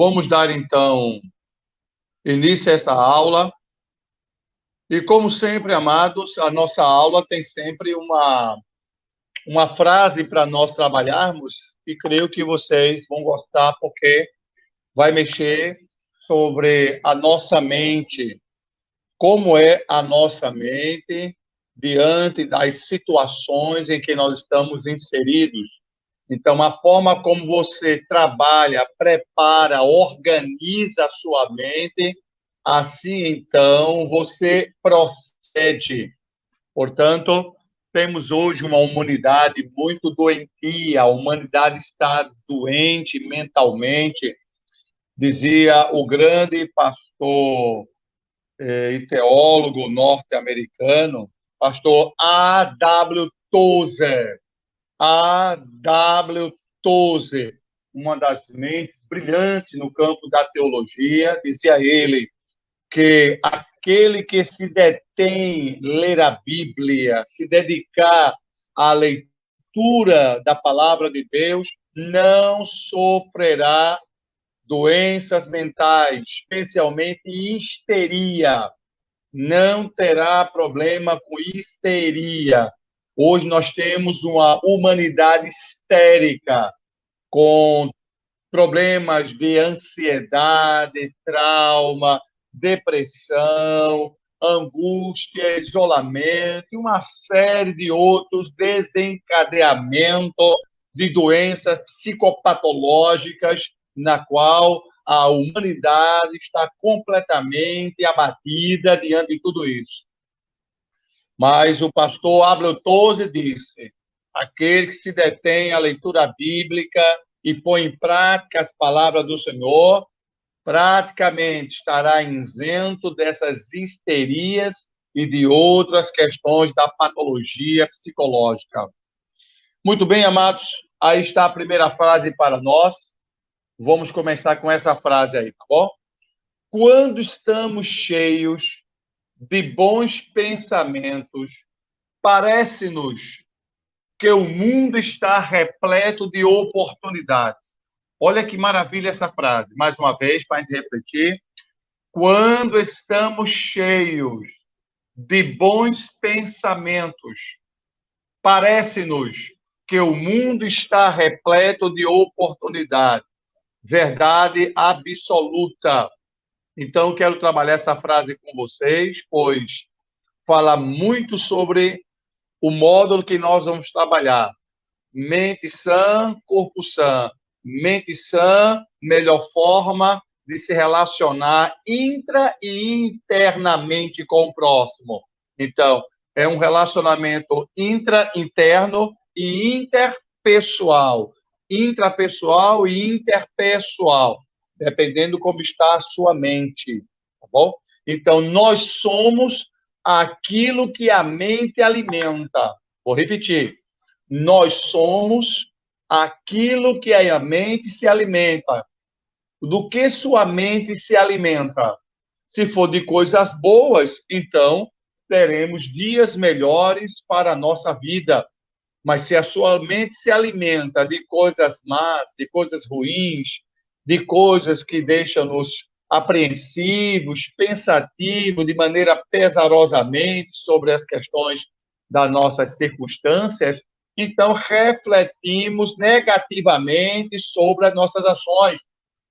Vamos dar, então, início a essa aula. E, como sempre, amados, a nossa aula tem sempre uma frase para nós trabalharmos, e creio que vocês vão gostar, porque vai mexer sobre a nossa mente, como é a nossa mente diante das situações em que nós estamos inseridos. Então, a forma como você trabalha, prepara, organiza a sua mente, assim, então, você procede. Portanto, temos hoje uma humanidade muito doentia, a humanidade está doente mentalmente, dizia o grande pastor e teólogo norte-americano, pastor A.W. Tozer. A.W. Tozer, uma das mentes brilhantes no campo da teologia, dizia ele que aquele que se detém ler a Bíblia, se dedicar à leitura da palavra de Deus, não sofrerá doenças mentais, especialmente histeria. Não terá problema com histeria. Hoje nós temos uma humanidade histérica, com problemas de ansiedade, trauma, depressão, angústia, isolamento e uma série de outros desencadeamentos de doenças psicopatológicas, na qual a humanidade está completamente abatida diante de tudo isso. Mas o pastor A.W. Tozer disse: aquele que se detém à leitura bíblica e põe em prática as palavras do Senhor, praticamente estará isento dessas histerias e de outras questões da patologia psicológica. Muito bem, amados, aí está a primeira frase para nós. Vamos começar com essa frase aí, tá bom? Quando estamos cheios de bons pensamentos, parece-nos que o mundo está repleto de oportunidades. Olha que maravilha essa frase. Mais uma vez, para a gente refletir. Quando estamos cheios de bons pensamentos, parece-nos que o mundo está repleto de oportunidades. Verdade absoluta. Então, quero trabalhar essa frase com vocês, pois fala muito sobre o módulo que nós vamos trabalhar. Mente sã, corpo sã. Mente sã, melhor forma de se relacionar intra e internamente com o próximo. Então, é um relacionamento intra-interno e interpessoal. Intrapessoal e interpessoal, dependendo como está a sua mente, tá bom? Então, nós somos aquilo que a mente alimenta. Vou repetir. Nós somos aquilo que a mente se alimenta. Do que sua mente se alimenta? Se for de coisas boas, então teremos dias melhores para a nossa vida. Mas se a sua mente se alimenta de coisas más, de coisas ruins, de coisas que deixam-nos apreensivos, pensativos, de maneira pesarosamente sobre as questões das nossas circunstâncias, então refletimos negativamente sobre as nossas ações.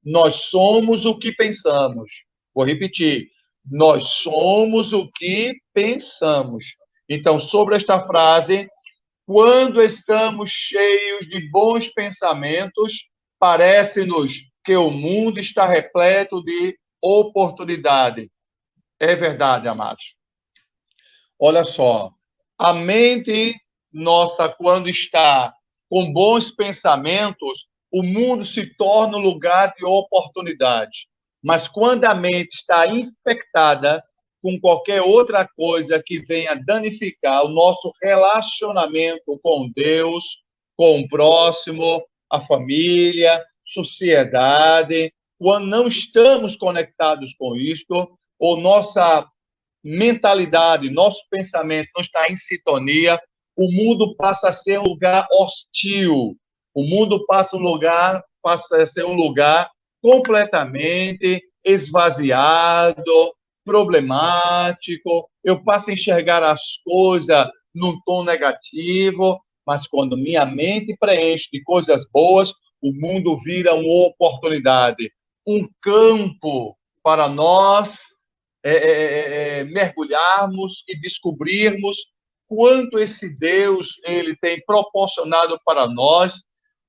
Nós somos o que pensamos. Vou repetir. Nós somos o que pensamos. Então, sobre esta frase, quando estamos cheios de bons pensamentos, parece-nos que o mundo está repleto de oportunidade. É verdade, amados. Olha só, a mente nossa, quando está com bons pensamentos, o mundo se torna um lugar de oportunidade. Mas quando a mente está infectada com qualquer outra coisa que venha danificar o nosso relacionamento com Deus, com o próximo, a família, sociedade, quando não estamos conectados com isto, ou nossa mentalidade, nosso pensamento não está em sintonia, o mundo passa a ser um lugar hostil. O mundo passa a ser um lugar completamente esvaziado, problemático, eu passo a enxergar as coisas num tom negativo, mas quando minha mente preenche de coisas boas, o mundo vira uma oportunidade, um campo para nós mergulharmos e descobrirmos quanto esse Deus ele tem proporcionado para nós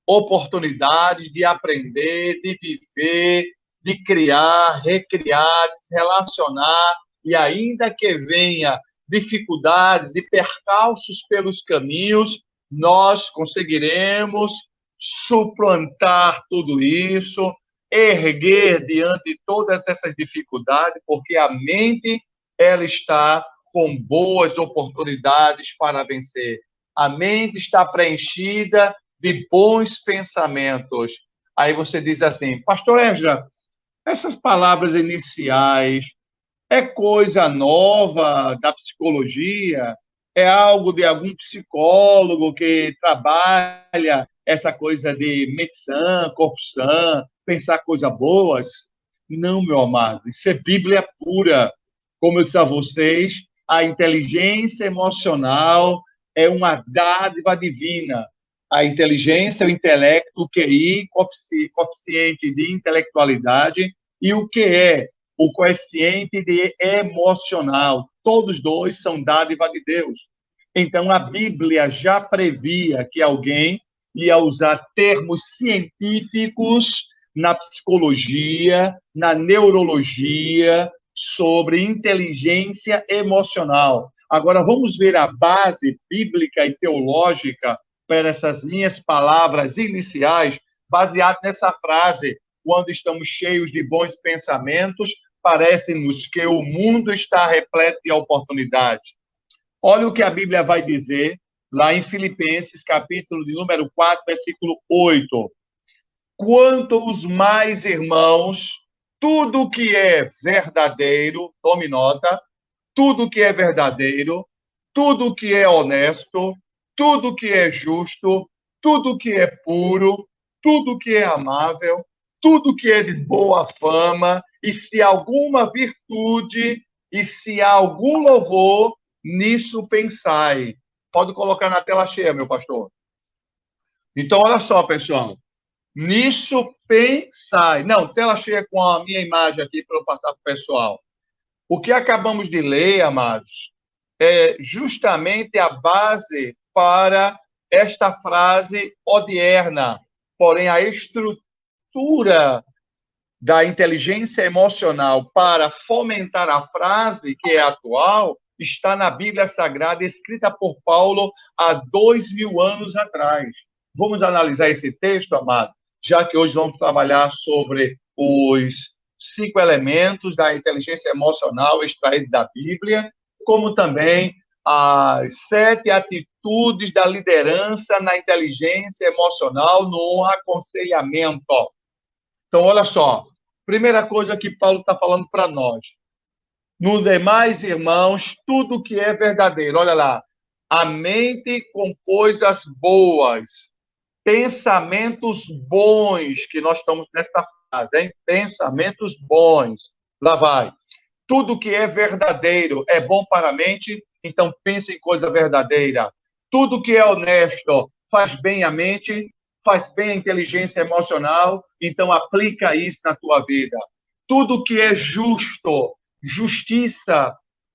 oportunidades de aprender, de viver, de criar, recriar, de se relacionar, e ainda que venha dificuldades e percalços pelos caminhos, nós conseguiremos suplantar tudo isso, erguer diante de todas essas dificuldades, porque a mente ela está com boas oportunidades para vencer. A mente está preenchida de bons pensamentos. Aí você diz assim, pastor Ezra, essas palavras iniciais é coisa nova da psicologia? É algo de algum psicólogo que trabalha essa coisa de mente sã, corpo sã, pensar coisas boas? Não, meu amado, isso é Bíblia pura. Como eu disse a vocês, a inteligência emocional é uma dádiva divina. A inteligência, o intelecto, o QI, coeficiente de intelectualidade, e o QE, o coeficiente de emocional. Todos dois são dádiva de Deus. Então, a Bíblia já previa que alguém ia usar termos científicos na psicologia, na neurologia, sobre inteligência emocional. Agora, vamos ver a base bíblica e teológica para essas minhas palavras iniciais, baseado nessa frase: quando estamos cheios de bons pensamentos, parece-nos que o mundo está repleto de oportunidades. Olha o que a Bíblia vai dizer lá em Filipenses, capítulo de número 4, versículo 8. Quanto os mais irmãos, tudo que é verdadeiro, tome nota, tudo que é verdadeiro, tudo que é honesto, tudo que é justo, tudo que é puro, tudo que é amável, tudo que é de boa fama, e se alguma virtude e se há algum louvor, nisso pensai. Pode colocar na tela cheia, meu pastor. Então, olha só, pessoal. Nisso pensai. Não, tela cheia com a minha imagem aqui para eu passar para o pessoal. O que acabamos de ler, amados, é justamente a base para esta frase odierna. Porém, a estrutura da inteligência emocional para fomentar a frase que é atual está na Bíblia Sagrada, escrita por Paulo há 2000 anos atrás. Vamos analisar esse texto, amado, já que hoje vamos trabalhar sobre os 5 elementos da inteligência emocional extraídos da Bíblia, como também as 7 atitudes da liderança na inteligência emocional no aconselhamento. Então, olha só, primeira coisa que Paulo está falando para nós. No demais, irmãos, tudo que é verdadeiro. Olha lá, a mente com coisas boas, pensamentos bons, que nós estamos nesta fase, hein? Pensamentos bons. Lá vai. Tudo que é verdadeiro é bom para a mente, então pense em coisa verdadeira. Tudo que é honesto faz bem à mente, faz bem à inteligência emocional, então aplica isso na tua vida. Tudo que é justo, justiça,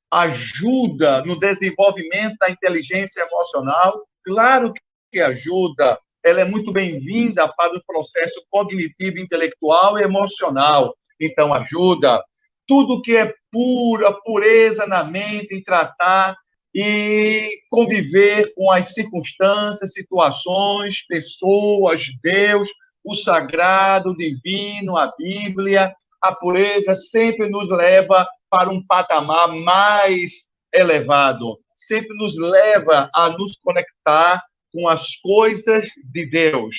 ajuda no desenvolvimento da inteligência emocional, claro que ajuda, ela é muito bem-vinda para o processo cognitivo, intelectual e emocional, então ajuda. Tudo que é pura, pureza na mente, em tratar e conviver com as circunstâncias, situações, pessoas, Deus, o sagrado, o divino, a Bíblia, a pureza sempre nos leva para um patamar mais elevado, sempre nos leva a nos conectar com as coisas de Deus.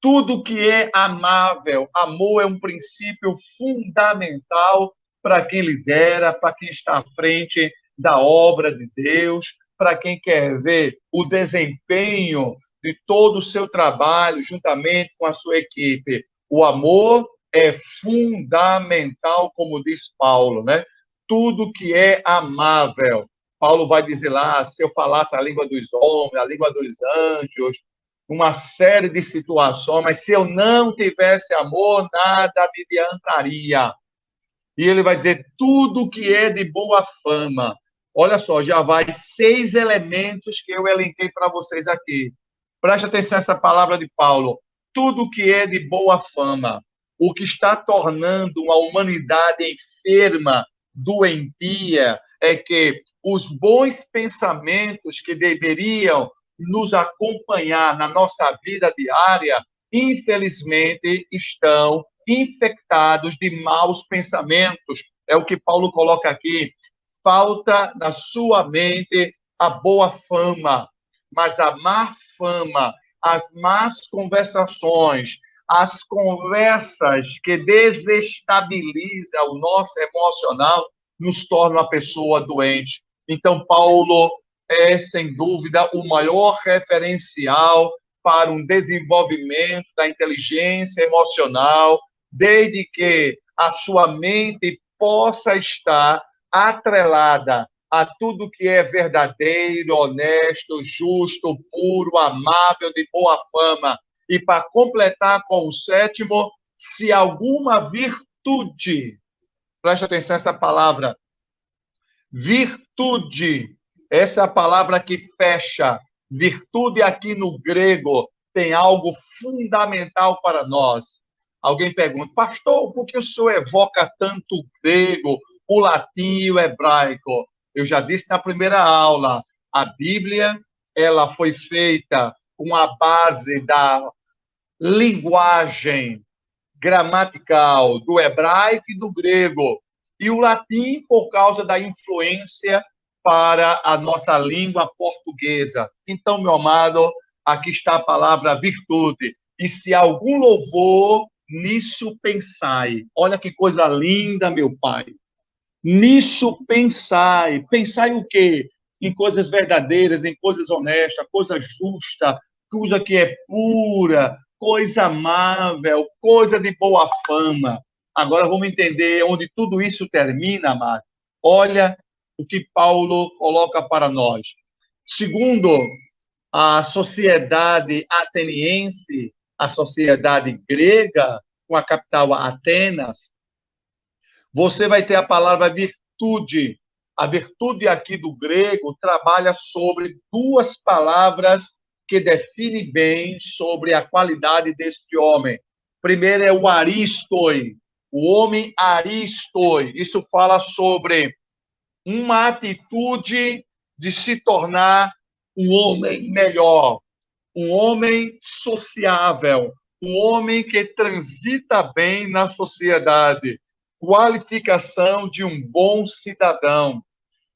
Tudo que é amável, amor é um princípio fundamental para quem lidera, para quem está à frente da obra de Deus, para quem quer ver o desempenho de todo o seu trabalho juntamente com a sua equipe. O amor é fundamental, como diz Paulo, né? Tudo que é amável. Paulo vai dizer lá, se eu falasse a língua dos homens, a língua dos anjos, uma série de situações, mas se eu não tivesse amor, nada me adiantaria. E ele vai dizer tudo que é de boa fama. Olha só, já vai 6 elementos que eu elenquei para vocês aqui. Preste atenção essa palavra de Paulo. Tudo que é de boa fama. O que está tornando uma humanidade enferma, doentia, é que os bons pensamentos que deveriam nos acompanhar na nossa vida diária, infelizmente, estão infectados de maus pensamentos. É o que Paulo coloca aqui. Falta na sua mente a boa fama, mas a má fama, as más conversações, as conversas que desestabilizam o nosso emocional, nos tornam a pessoa doente. Então, Paulo é, sem dúvida, o maior referencial para um desenvolvimento da inteligência emocional, desde que a sua mente possa estar atrelada a tudo que é verdadeiro, honesto, justo, puro, amável, de boa fama. E para completar com o 7º, se alguma virtude, preste atenção essa palavra, virtude, essa é a palavra que fecha. Virtude aqui no grego tem algo fundamental para nós. Alguém pergunta, pastor, por que o senhor evoca tanto o grego, o latim e o hebraico? Eu já disse na primeira aula, a Bíblia ela foi feita com a base da linguagem gramatical do hebraico e do grego, e o latim por causa da influência para a nossa língua portuguesa. Então, meu amado, aqui está a palavra virtude. E se algum louvor, nisso pensai. Olha que coisa linda, meu Pai. Nisso pensai. Pensai o quê? Em coisas verdadeiras, em coisas honestas, coisa justa, coisa que é pura, coisa amável, coisa de boa fama. Agora vamos entender onde tudo isso termina, amado. Olha o que Paulo coloca para nós. Segundo a sociedade ateniense, a sociedade grega, com a capital Atenas, você vai ter a palavra virtude. A virtude aqui do grego trabalha sobre 2 palavras que definem bem sobre a qualidade deste homem. Primeiro é o aristoi, o homem aristoi. Isso fala sobre uma atitude de se tornar um homem melhor, um homem sociável, um homem que transita bem na sociedade, qualificação de um bom cidadão.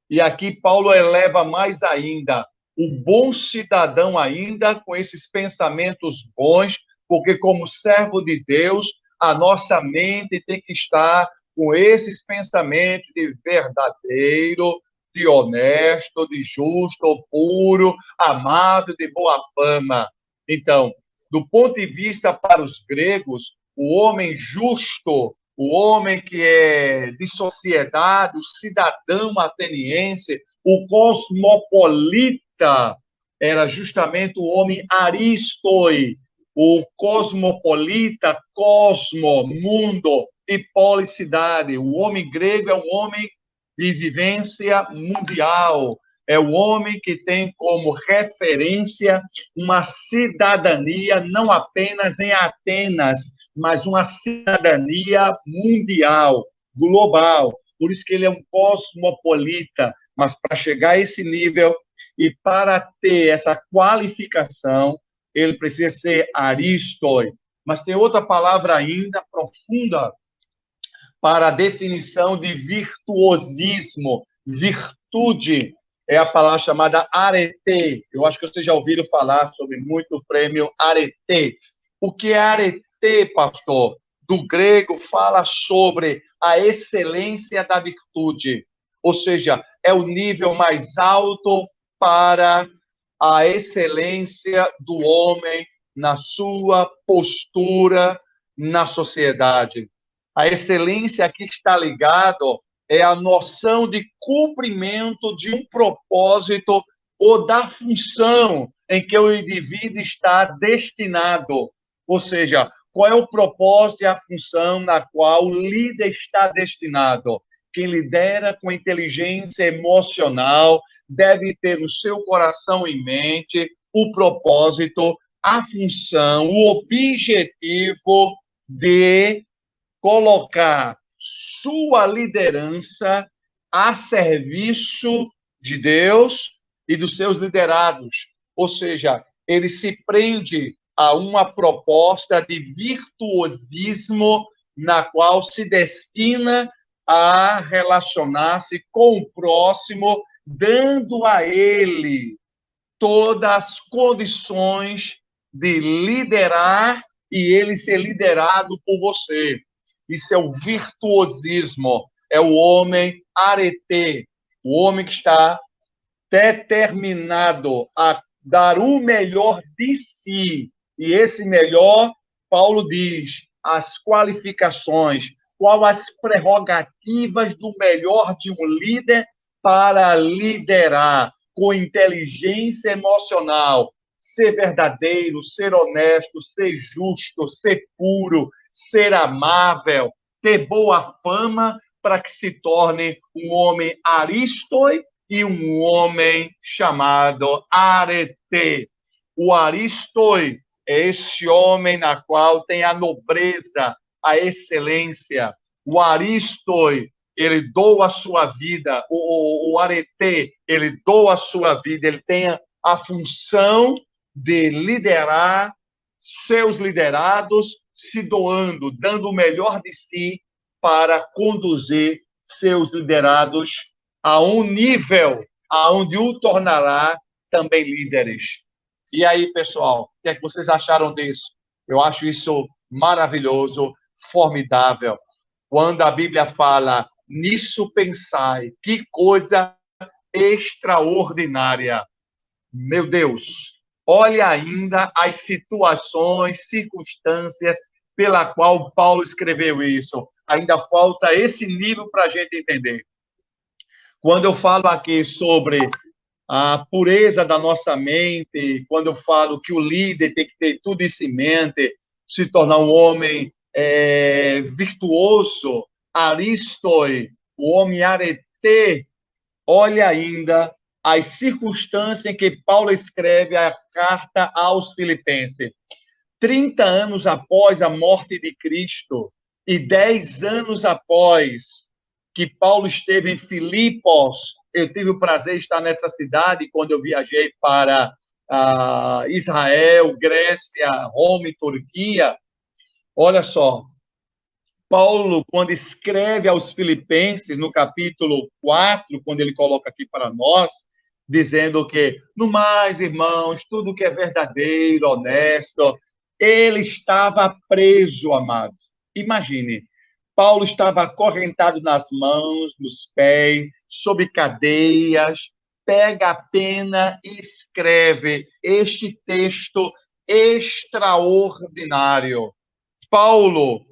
E aqui Paulo eleva mais ainda, o bom cidadão ainda com esses pensamentos bons, porque como servo de Deus, a nossa mente tem que estar com esses pensamentos de verdadeiro, de honesto, de justo, puro, amável, de boa fama. Então, do ponto de vista para os gregos, o homem justo, o homem que é de sociedade, o cidadão ateniense, o cosmopolita, era justamente o homem aristoi, o cosmopolita, cosmo, mundo, e policidade. O homem grego é um homem de vivência mundial, é o homem que tem como referência uma cidadania não apenas em Atenas, mas uma cidadania mundial, global. Por isso que ele é um cosmopolita. Mas para chegar a esse nível e para ter essa qualificação, ele precisa ser aristoi. Mas tem outra palavra ainda profunda para a definição de virtuosismo, virtude, é a palavra chamada arete. Eu acho que vocês já ouviram falar sobre muito o prêmio arete. O que é arete, pastor? Do grego, fala sobre a excelência da virtude. Ou seja, é o nível mais alto para a excelência do homem na sua postura na sociedade. A excelência que está ligado é a noção de cumprimento de um propósito ou da função em que o indivíduo está destinado. Ou seja, qual é o propósito e a função na qual o líder está destinado? Quem lidera com inteligência emocional deve ter no seu coração em mente o propósito, a função, o objetivo de colocar sua liderança a serviço de Deus e dos seus liderados. Ou seja, ele se prende a uma proposta de virtuosismo na qual se destina a relacionar-se com o próximo, dando a ele todas as condições de liderar e ele ser liderado por você. Isso é o virtuosismo, é o homem arete, o homem que está determinado a dar o melhor de si. E esse melhor, Paulo diz, as qualificações, quais as prerrogativas do melhor de um líder para liderar com inteligência emocional, ser verdadeiro, ser honesto, ser justo, ser puro, ser amável, ter boa fama para que se torne um homem aristoi e um homem chamado arete. O aristoi é esse homem na qual tem a nobreza, a excelência. O aristoi, ele doa a sua vida. O arete, ele doa a sua vida. Ele tem a função de liderar seus liderados, se doando, dando o melhor de si para conduzir seus liderados a um nível aonde o tornará também líderes. E aí, pessoal, o que é que vocês acharam disso? Eu acho isso maravilhoso, formidável. Quando a Bíblia fala, nisso pensai, que coisa extraordinária. Meu Deus, olha ainda as situações, circunstâncias pela qual Paulo escreveu isso. Ainda falta esse nível para a gente entender. Quando eu falo aqui sobre a pureza da nossa mente, quando eu falo que o líder tem que ter tudo isso em mente, se tornar um homem virtuoso, aristoi, o homem arete, olha ainda as circunstâncias em que Paulo escreve a carta aos Filipenses. 30 anos após a morte de Cristo e 10 anos após que Paulo esteve em Filipos, eu tive o prazer de estar nessa cidade quando eu viajei para Israel, Grécia, Roma e Turquia. Olha só, Paulo, quando escreve aos Filipenses, no capítulo 4, quando ele coloca aqui para nós, dizendo que, no mais, irmãos, tudo que é verdadeiro, honesto, ele estava preso, amados. Imagine, Paulo estava acorrentado nas mãos, nos pés, sob cadeias, pega a pena e escreve este texto extraordinário. Paulo,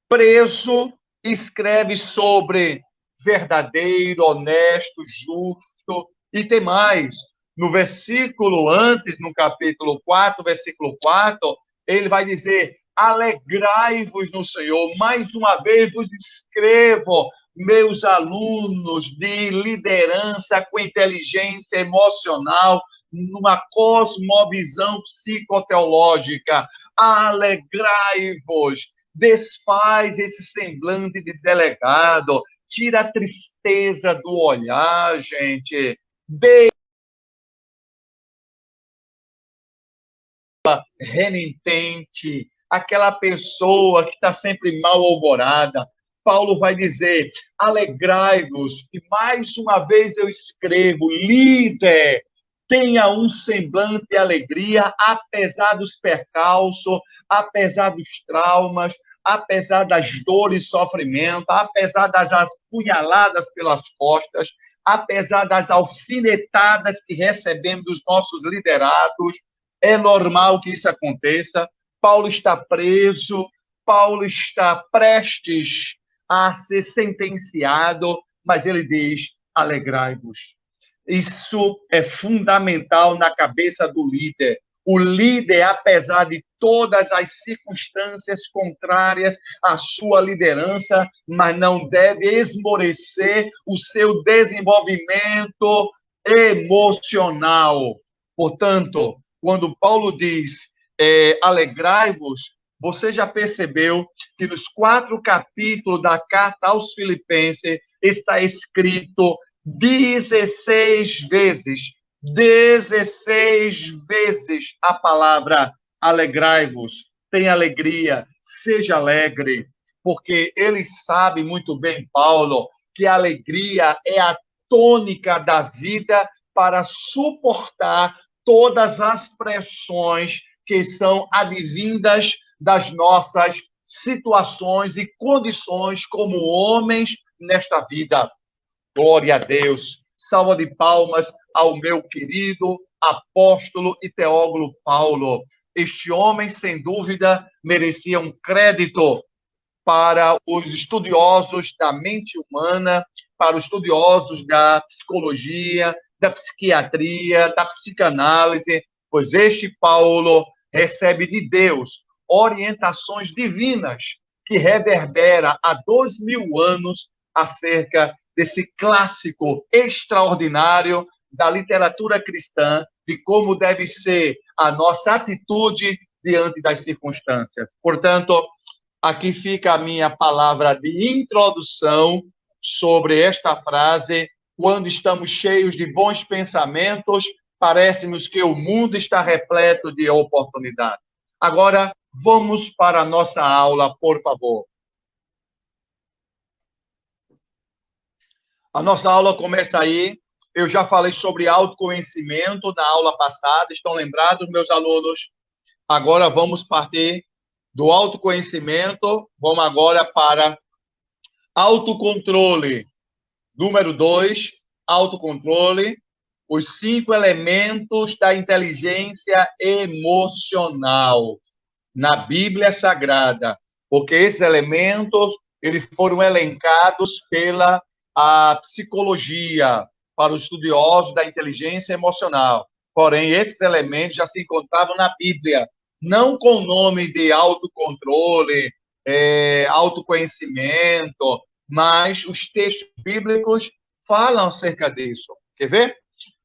preso, escreve sobre verdadeiro, honesto, justo, e tem mais. No versículo antes, no capítulo 4, versículo 4, ele vai dizer, alegrai-vos no Senhor. Mais uma vez vos escrevo, meus alunos de liderança com inteligência emocional, numa cosmovisão psicoteológica. Alegrai-vos. Desfaz esse semblante de delegado, tira a tristeza do olhar, gente. Renitente, aquela pessoa que está sempre mal-humorada. Paulo vai dizer, alegrai-vos, e mais uma vez eu escrevo, líder, tenha um semblante de alegria, apesar dos percalços, apesar dos traumas, apesar das dores e sofrimento, apesar das apunhaladas pelas costas, apesar das alfinetadas que recebemos dos nossos liderados. É normal que isso aconteça. Paulo está preso, Paulo está prestes a ser sentenciado, mas ele diz: alegrai-vos. Isso é fundamental na cabeça do líder. O líder, apesar de todas as circunstâncias contrárias à sua liderança, mas não deve esmorecer o seu desenvolvimento emocional. Portanto, quando Paulo diz alegrai-vos, você já percebeu que nos 4 capítulos da carta aos Filipenses está escrito 16 vezes a palavra alegrai-vos, tenha alegria, seja alegre, porque ele sabe muito bem, Paulo, que a alegria é a tônica da vida para suportar todas as pressões que são advindas das nossas situações e condições como homens nesta vida. Glória a Deus. Salva de palmas ao meu querido apóstolo e teólogo Paulo. Este homem, sem dúvida, merecia um crédito para os estudiosos da mente humana, para os estudiosos da psicologia, da psiquiatria, da psicanálise, pois este Paulo recebe de Deus orientações divinas que reverbera há 2000 anos acerca desse clássico extraordinário da literatura cristã, de como deve ser a nossa atitude diante das circunstâncias. Portanto, aqui fica a minha palavra de introdução sobre esta frase. Quando estamos cheios de bons pensamentos, parece-nos que o mundo está repleto de oportunidades. Agora, vamos para a nossa aula, por favor. A nossa aula começa aí. Eu já falei sobre autoconhecimento na aula passada. Estão lembrados, meus alunos? Agora vamos partir do autoconhecimento. Vamos agora para autocontrole. Número 2, autocontrole. Os 5 elementos da inteligência emocional na Bíblia Sagrada. Porque esses elementos eles foram elencados pela psicologia, para os estudiosos da inteligência emocional. Porém, esses elementos já se encontravam na Bíblia, não com o nome de autocontrole, autoconhecimento, mas os textos bíblicos falam acerca disso. Quer ver?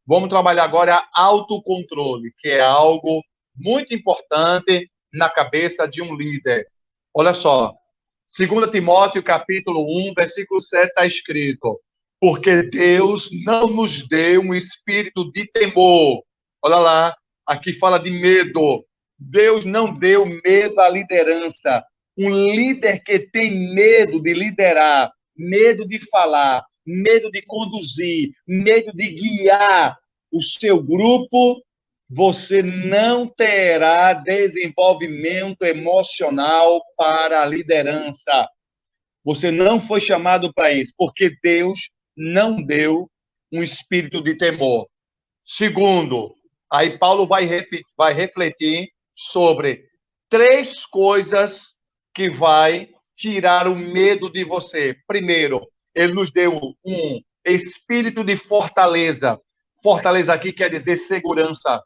Vamos trabalhar agora autocontrole, que é algo muito importante na cabeça de um líder. Olha só, 2 Timóteo, capítulo 1, versículo 7, está escrito: porque Deus não nos deu um espírito de temor. Olha lá, aqui fala de medo. Deus não deu medo à liderança. Um líder que tem medo de liderar, medo de falar, medo de conduzir, medo de guiar o seu grupo, você não terá desenvolvimento emocional para a liderança. Você não foi chamado para isso, porque Deus não deu um espírito de temor. Segundo, aí Paulo vai refletir sobre 3 coisas que vai tirar o medo de você. Primeiro, ele nos deu um espírito de fortaleza. Fortaleza aqui quer dizer segurança.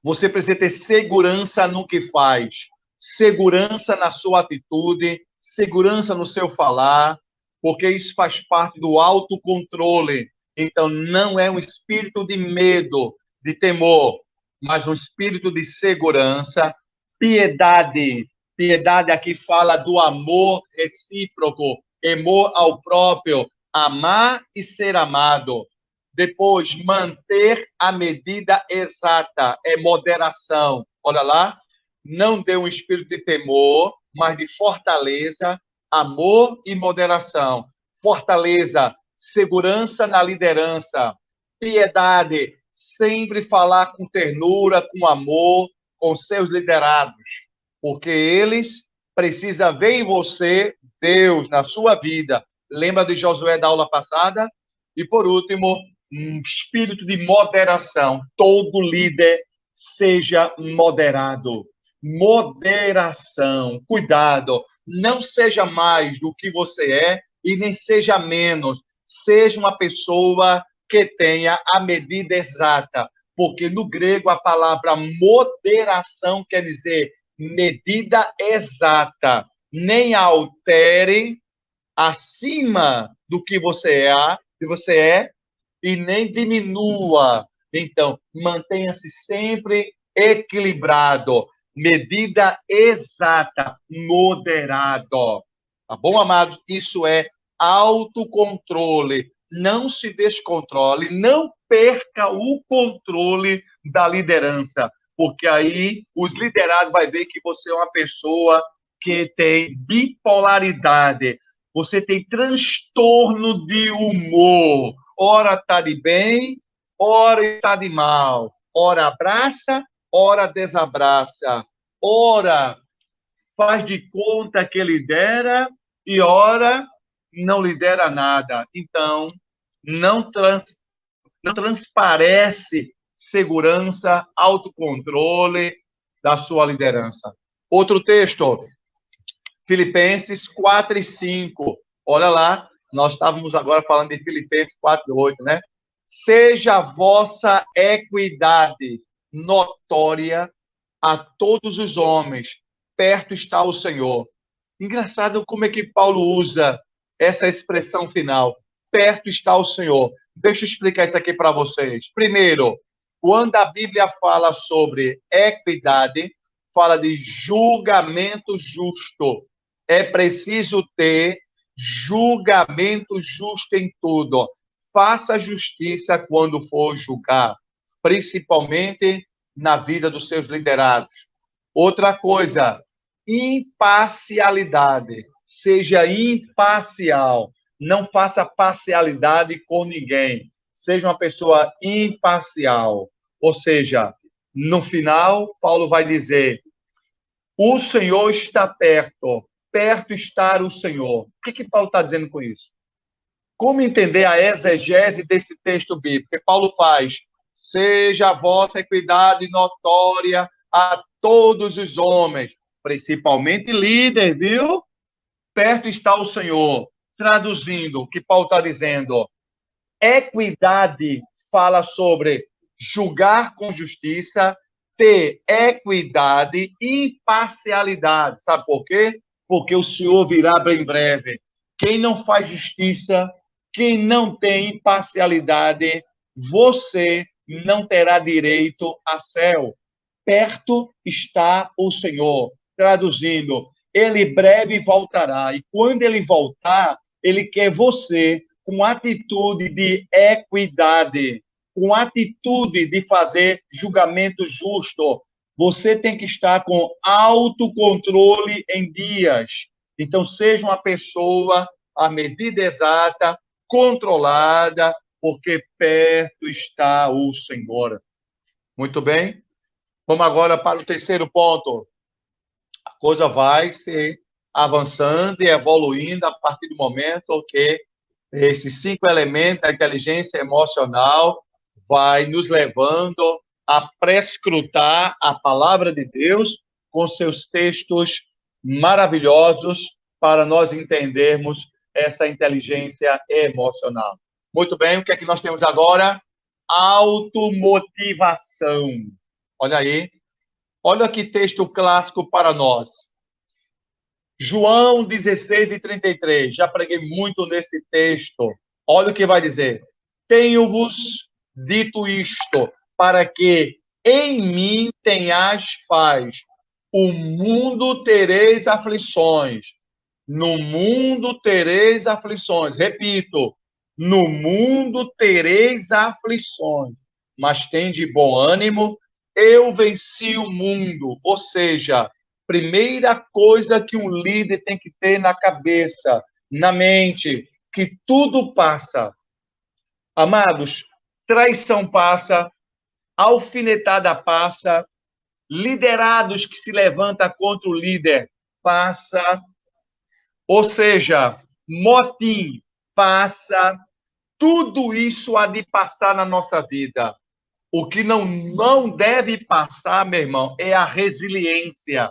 Você precisa ter segurança no que faz, segurança na sua atitude, segurança no seu falar, porque isso faz parte do autocontrole. Então, não é um espírito de medo, de temor, mas um espírito de segurança, piedade. Piedade aqui fala do amor recíproco, amor ao próprio, amar e ser amado. Depois, manter a medida exata, é moderação. Olha lá, não deu um espírito de temor, mas de fortaleza, amor e moderação. Fortaleza, segurança na liderança. Piedade, sempre falar com ternura, com amor, com seus liderados, porque eles precisam ver em você Deus na sua vida. Lembra de Josué da aula passada? E, por último, um espírito de moderação. Todo líder seja moderado. moderação. Cuidado, não seja mais do que você é e nem seja menos. Seja uma pessoa que tenha a medida exata, porque no grego a palavra moderação quer dizer medida exata. Nem altere acima do que você é e nem diminua. Então, mantenha-se sempre equilibrado, medida exata, moderado. Tá bom, amado? Isso é autocontrole. Não se descontrole, não perca o controle da liderança, porque aí os liderados vão ver que você é uma pessoa que tem bipolaridade, você tem transtorno de humor. Ora está de bem, ora está de mal. Ora abraça, ora desabraça. Ora faz de conta que lidera e ora não lidera nada. Então, não, não transparece segurança, autocontrole da sua liderança. Outro texto, Filipenses 4 e 5. Olha lá, nós estávamos agora falando de Filipenses 4 e 8, né? Seja a vossa equidade notória a todos os homens, perto está o Senhor. Engraçado como é que Paulo usa essa expressão final, perto está o Senhor. Deixa eu explicar isso aqui para vocês. Primeiro, quando a Bíblia fala sobre equidade, fala de julgamento justo. É preciso ter julgamento justo em tudo. Faça justiça quando for julgar, principalmente na vida dos seus liderados. Outra coisa, imparcialidade. Seja imparcial. Não faça parcialidade com ninguém. Seja uma pessoa imparcial. Ou seja, no final, Paulo vai dizer: o Senhor está perto. Perto está o Senhor. O que Paulo está dizendo com isso? Como entender a exegese desse texto bíblico? Porque Paulo faz: seja a vossa equidade notória a todos os homens, principalmente líder, viu? Perto está o Senhor. Traduzindo o que Paulo está dizendo, equidade fala sobre julgar com justiça, ter equidade e imparcialidade. Sabe por quê? Porque o Senhor virá bem breve. Quem não faz justiça, quem não tem imparcialidade, você não terá direito a céu. Perto está o Senhor. Traduzindo, ele breve voltará. E quando ele voltar, ele quer você com atitude de equidade, com atitude de fazer julgamento justo. Você tem que estar com autocontrole em dias. Então, seja uma pessoa à medida exata, controlada, porque perto está o Senhor. Muito bem? Vamos agora para o terceiro ponto. A coisa vai se avançando e evoluindo a partir do momento que esses 5 elementos da inteligência emocional vai nos levando a prescrutar a palavra de Deus com seus textos maravilhosos para nós entendermos essa inteligência emocional. Muito bem, o que é que nós temos agora? Automotivação. Olha aí. Olha que texto clássico para nós. João 16 e 33. Já preguei muito nesse texto. Olha o que vai dizer. Tenho-vos dito isto, para que em mim tenhais paz. O mundo tereis aflições. No mundo tereis aflições. Repito, no mundo tereis aflições. Mas tende bom ânimo, eu venci o mundo. Ou seja, primeira coisa que um líder tem que ter na cabeça, na mente, que tudo passa. Amados, traição passa, alfinetada passa, liderados que se levantam contra o líder passa, ou seja, motim passa, tudo isso há de passar na nossa vida. O que não deve passar, meu irmão, é a resiliência.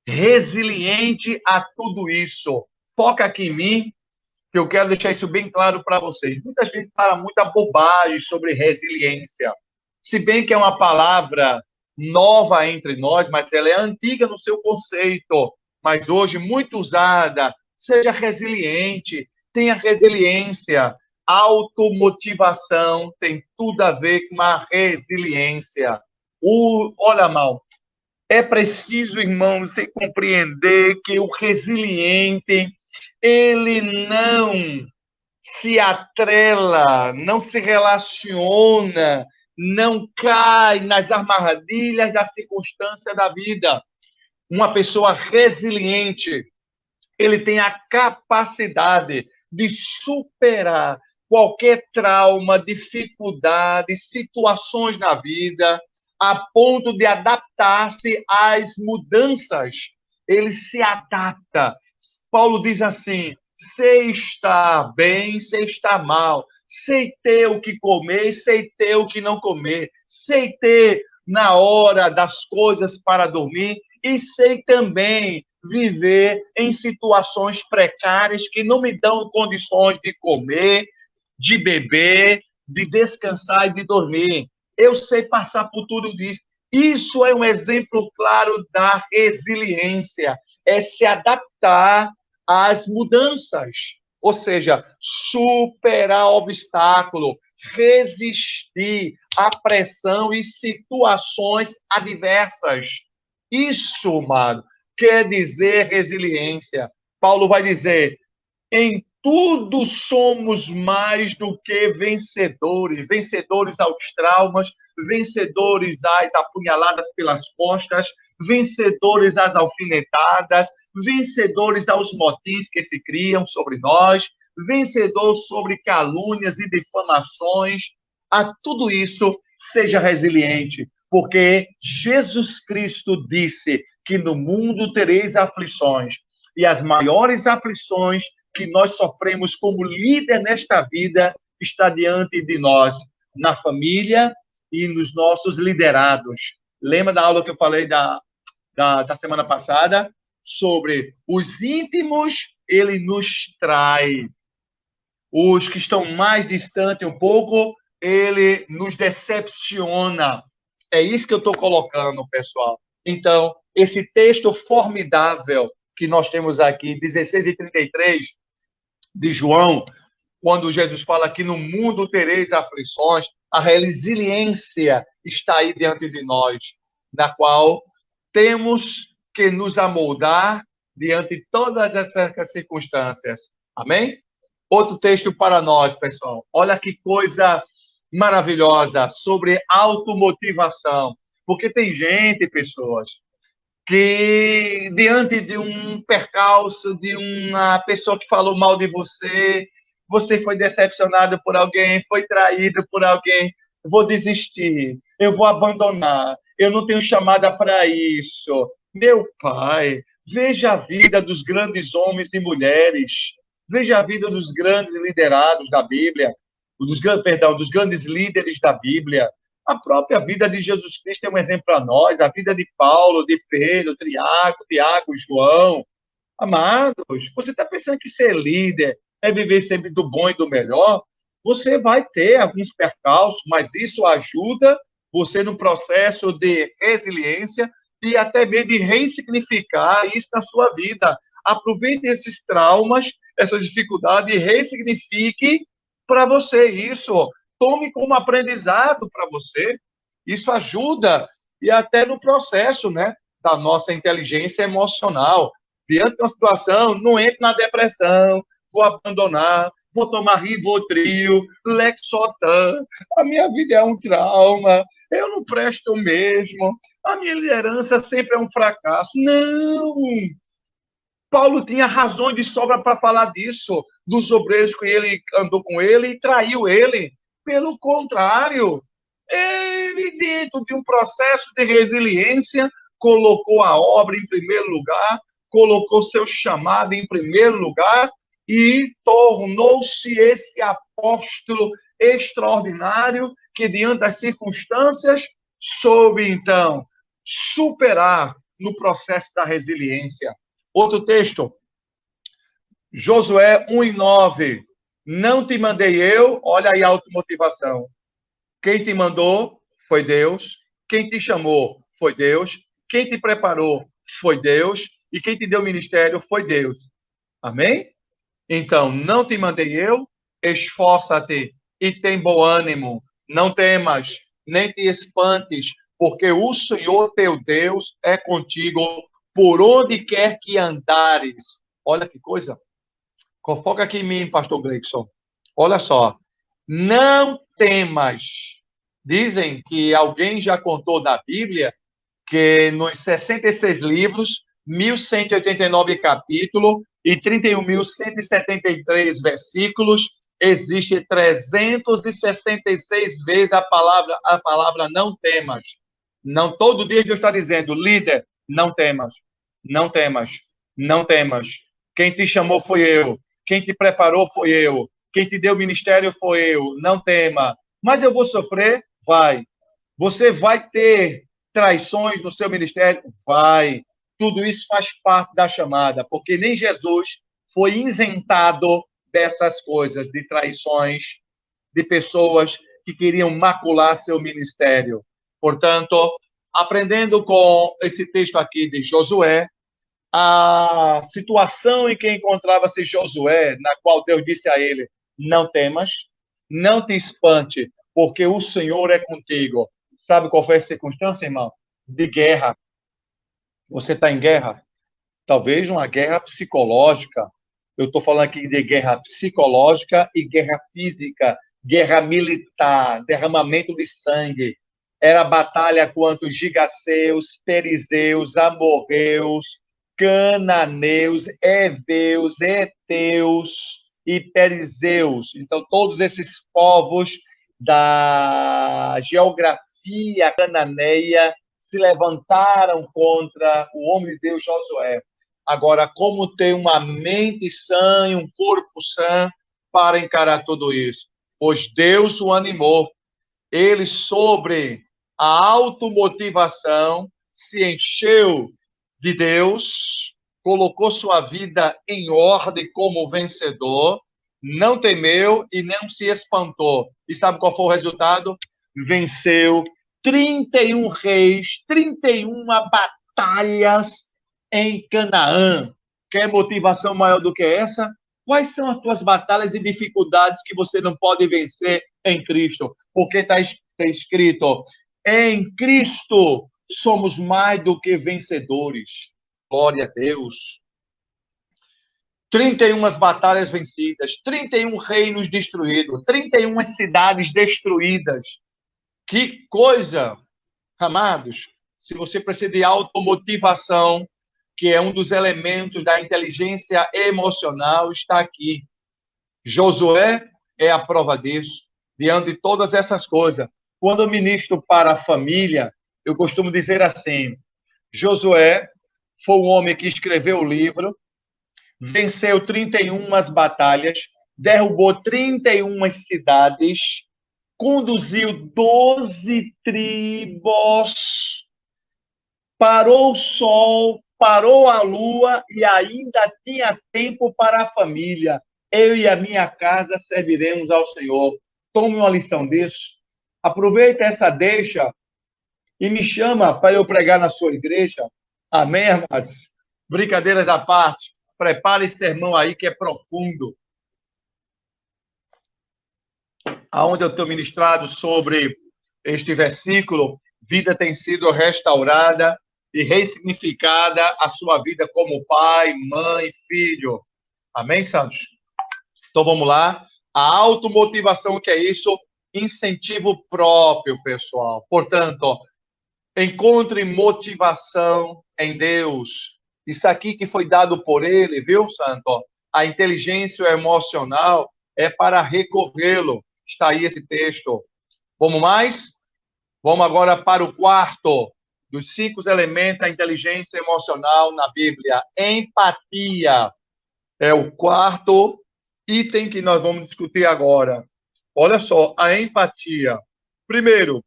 Resiliente a tudo isso. Foca aqui em mim, que eu quero deixar isso bem claro para vocês. Muita gente fala muita bobagem sobre resiliência. Se bem que é uma palavra nova entre nós, mas ela é antiga no seu conceito, mas hoje muito usada. Seja resiliente, tenha resiliência. Automotivação tem tudo a ver com a resiliência. Olha, mal, é preciso, irmão, você compreender que o resiliente, ele não se atrela, não se relaciona, não cai nas armadilhas da circunstância da vida. Uma pessoa resiliente, ele tem a capacidade de superar qualquer trauma, dificuldade, situações na vida, a ponto de adaptar-se às mudanças. Ele se adapta. Paulo diz assim: sei estar bem, sei estar mal, sei ter o que comer, sei ter o que não comer, sei ter na hora das coisas para dormir e sei também viver em situações precárias que não me dão condições de comer, de beber, de descansar e de dormir. Eu sei passar por tudo isso. Isso é um exemplo claro da resiliência, é se adaptar às mudanças, ou seja, superar obstáculo, resistir à pressão e situações adversas. Isso, mano, quer dizer resiliência. Paulo vai dizer: em tudo somos mais do que vencedores, vencedores aos traumas, vencedores às apunhaladas pelas costas, vencedores às alfinetadas, vencedores aos motins que se criam sobre nós, vencedor sobre calúnias e difamações. A tudo isso, seja resiliente, porque Jesus Cristo disse que no mundo tereis aflições, e as maiores aflições que nós sofremos como líder nesta vida está diante de nós, na família e nos nossos liderados. Lembra da aula que eu falei da semana passada? Sobre os íntimos, ele nos trai. Os que estão mais distantes um pouco, ele nos decepciona. É isso que eu estou colocando, pessoal. Então, esse texto formidável que nós temos aqui, 16:33, de João, quando Jesus fala que no mundo tereis aflições, a resiliência está aí diante de nós, na qual temos que nos amoldar diante de todas essas circunstâncias. Amém? Outro texto para nós, pessoal. Olha que coisa maravilhosa sobre automotivação. Porque tem gente, pessoas, que diante de um percalço, de uma pessoa que falou mal de você, você foi decepcionado por alguém, foi traído por alguém, vou desistir, eu vou abandonar, eu não tenho chamada para isso. Meu pai, veja a vida dos grandes homens e mulheres, veja a vida dos grandes liderados da Bíblia, dos grandes líderes da Bíblia. A própria vida de Jesus Cristo é um exemplo para nós, a vida de Paulo, de Pedro, Tiago, João. Amados, você está pensando que ser líder é viver sempre do bom e do melhor? Você vai ter alguns percalços, mas isso ajuda você no processo de resiliência e até mesmo de ressignificar isso na sua vida. Aproveite esses traumas, essa dificuldade e ressignifique para você isso. Tome como aprendizado para você. Isso ajuda e até no processo, né, da nossa inteligência emocional. Diante de uma situação, não entre na depressão, vou abandonar, vou tomar Rivotril, Lexotan, a minha vida é um trauma, eu não presto mesmo, a minha liderança sempre é um fracasso. Não! Paulo tinha razões de sobra para falar disso, dos obreiros que ele andou com ele e traiu ele. Pelo contrário, ele, dentro de um processo de resiliência, colocou a obra em primeiro lugar, colocou seu chamado em primeiro lugar e tornou-se esse apóstolo extraordinário que, diante das circunstâncias, soube, então, superar no processo da resiliência. Outro texto, Josué 1:9. Não te mandei eu, olha aí a automotivação. Quem te mandou foi Deus, quem te chamou foi Deus, quem te preparou foi Deus, e quem te deu ministério foi Deus. Amém? Então, não te mandei eu, esforça-te e tem bom ânimo, não temas, nem te espantes, porque o Senhor teu Deus é contigo por onde quer que andares. Olha que coisa. Foca aqui em mim, pastor Gleison. Olha só. Não temas. Dizem que alguém já contou na Bíblia que nos 66 livros, 1.189 capítulos e 31.173 versículos, existe 366 vezes a palavra não temas. Não, todo dia Deus está dizendo, líder, não temas, não temas, não temas. Quem te chamou foi eu, quem te preparou foi eu, quem te deu ministério foi eu, não tema. Mas eu vou sofrer? Vai. Você vai ter traições no seu ministério? Vai. Tudo isso faz parte da chamada, porque nem Jesus foi isentado dessas coisas, de traições, de pessoas que queriam macular seu ministério. Portanto, aprendendo com esse texto aqui de Josué, a situação em que encontrava-se Josué, na qual Deus disse a ele, não temas, não te espante, porque o Senhor é contigo. Sabe qual foi a circunstância, irmão? De guerra. Você está em guerra? Talvez uma guerra psicológica. Eu estou falando aqui de guerra psicológica e guerra física, guerra militar, derramamento de sangue. Era batalha contra os gigaseus, perizeus, amorreus, cananeus, heveus, heteus e perizeus. Então, todos esses povos da geografia cananeia se levantaram contra o homem de Deus Josué. Agora, como ter uma mente sã e um corpo sã para encarar tudo isso? Pois Deus o animou. Ele, sobre a automotivação, se encheu de Deus, colocou sua vida em ordem como vencedor, não temeu e não se espantou. E sabe qual foi o resultado? Venceu 31 reis, 31 batalhas em Canaã. Quer motivação maior do que essa? Quais são as tuas batalhas e dificuldades que você não pode vencer em Cristo? Porque está escrito, em Cristo somos mais do que vencedores. Glória a Deus. 31 batalhas vencidas, 31 reinos destruídos, 31 cidades destruídas. Que coisa, amados. Se você precisa de automotivação, que é um dos elementos da inteligência emocional, está aqui. Josué é a prova disso, diante de todas essas coisas. Quando eu ministro para a família, eu costumo dizer assim, Josué foi um homem que escreveu o livro, venceu 31 batalhas, derrubou 31 cidades, conduziu 12 tribos, parou o sol, parou a lua e ainda tinha tempo para a família. Eu e a minha casa serviremos ao Senhor. Tome uma lição disso. Aproveita essa deixa e me chama para eu pregar na sua igreja. Amém, amados? Brincadeiras à parte. Prepare esse sermão aí que é profundo. Aonde eu tenho ministrado sobre este versículo, vida tem sido restaurada e ressignificada a sua vida como pai, mãe, filho. Amém, santos? Então vamos lá. A automotivação, o que é isso? Incentivo próprio, pessoal. Portanto, encontre motivação em Deus. Isso aqui que foi dado por ele, viu, santo? A inteligência emocional é para recorrê-lo. Está aí esse texto. Vamos mais? Vamos agora para o quarto dos 5 elementos da inteligência emocional na Bíblia. Empatia. É o quarto item que nós vamos discutir agora. Olha só, a empatia. Primeiro,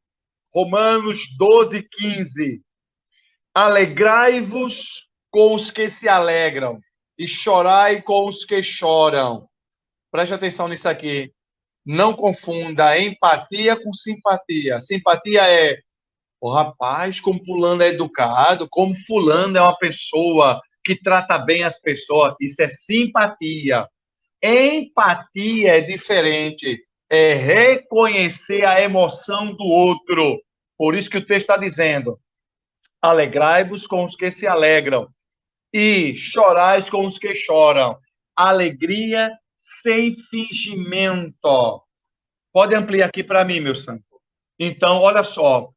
Romanos 12, 15. Alegrai-vos com os que se alegram e chorai com os que choram. Preste atenção nisso aqui. Não confunda empatia com simpatia. Simpatia é, o rapaz, como fulano é educado, como fulano é uma pessoa que trata bem as pessoas. Isso é simpatia. Empatia é diferente. É reconhecer a emoção do outro. Por isso que o texto está dizendo: alegrai-vos com os que se alegram e chorais com os que choram. Alegria sem fingimento. Pode ampliar aqui para mim, meu santo. Então, olha só.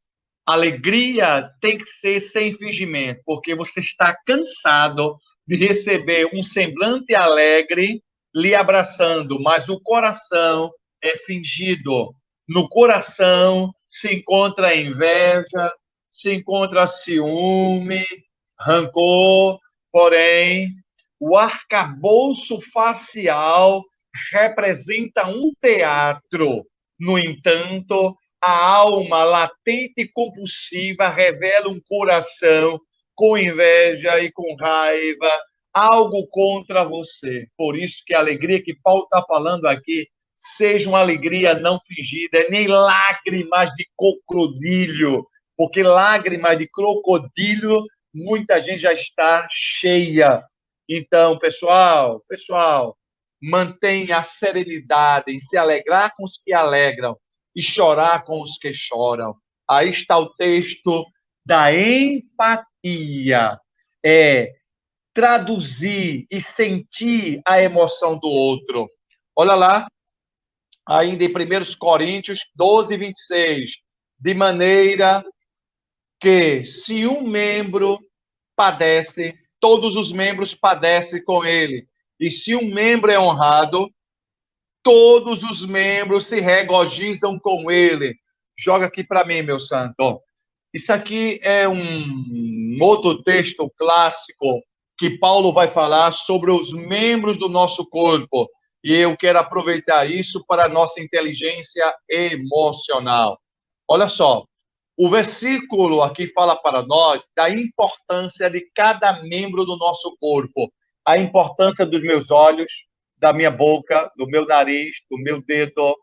Alegria tem que ser sem fingimento, porque você está cansado de receber um semblante alegre lhe abraçando, mas o coração é fingido. No coração se encontra a inveja, se encontra ciúme, rancor, porém, o arcabouço facial representa um teatro. No entanto, a alma latente e compulsiva revela um coração com inveja e com raiva, algo contra você. Por isso que a alegria que Paulo está falando aqui seja uma alegria não fingida, nem lágrimas de crocodilo, porque lágrimas de crocodilo muita gente já está cheia. Então, pessoal, mantenha a serenidade em se alegrar com os que alegram e chorar com os que choram. Aí está o texto da empatia. É traduzir e sentir a emoção do outro. Olha lá, ainda em 1 Coríntios 12, 26. De maneira que, se um membro padece, todos os membros padecem com ele. E se um membro é honrado, todos os membros se regozijam com ele. Joga aqui para mim, meu santo. Isso aqui é um outro texto clássico que Paulo vai falar sobre os membros do nosso corpo. E eu quero aproveitar isso para a nossa inteligência emocional. Olha só, o versículo aqui fala para nós da importância de cada membro do nosso corpo. A importância dos meus olhos, da minha boca, do meu nariz, do meu dedo,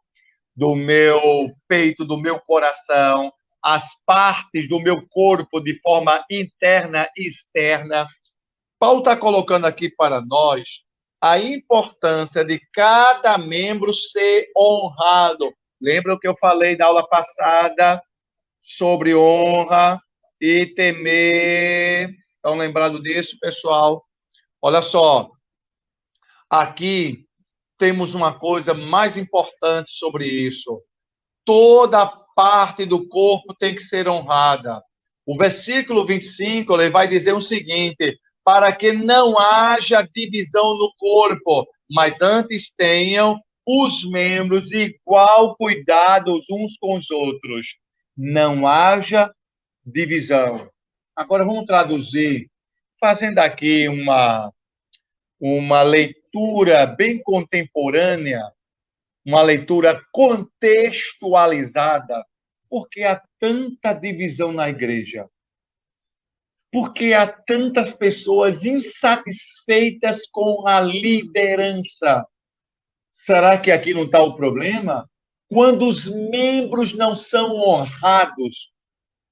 do meu peito, do meu coração, as partes do meu corpo de forma interna e externa. Paulo está colocando aqui para nós a importância de cada membro ser honrado. Lembra o que eu falei na aula passada sobre honra e temer? Estão lembrados disso, pessoal? Olha só, aqui temos uma coisa mais importante sobre isso. Toda parte do corpo tem que ser honrada. O versículo 25 ele vai dizer o seguinte: para que não haja divisão no corpo, mas antes tenham os membros igual cuidado uns com os outros. Não haja divisão. Agora vamos traduzir, fazendo aqui uma leitura bem contemporânea, uma leitura contextualizada. Por que há tanta divisão na igreja? Por que há tantas pessoas insatisfeitas com a liderança? Será que aqui não está o problema? Quando os membros não são honrados,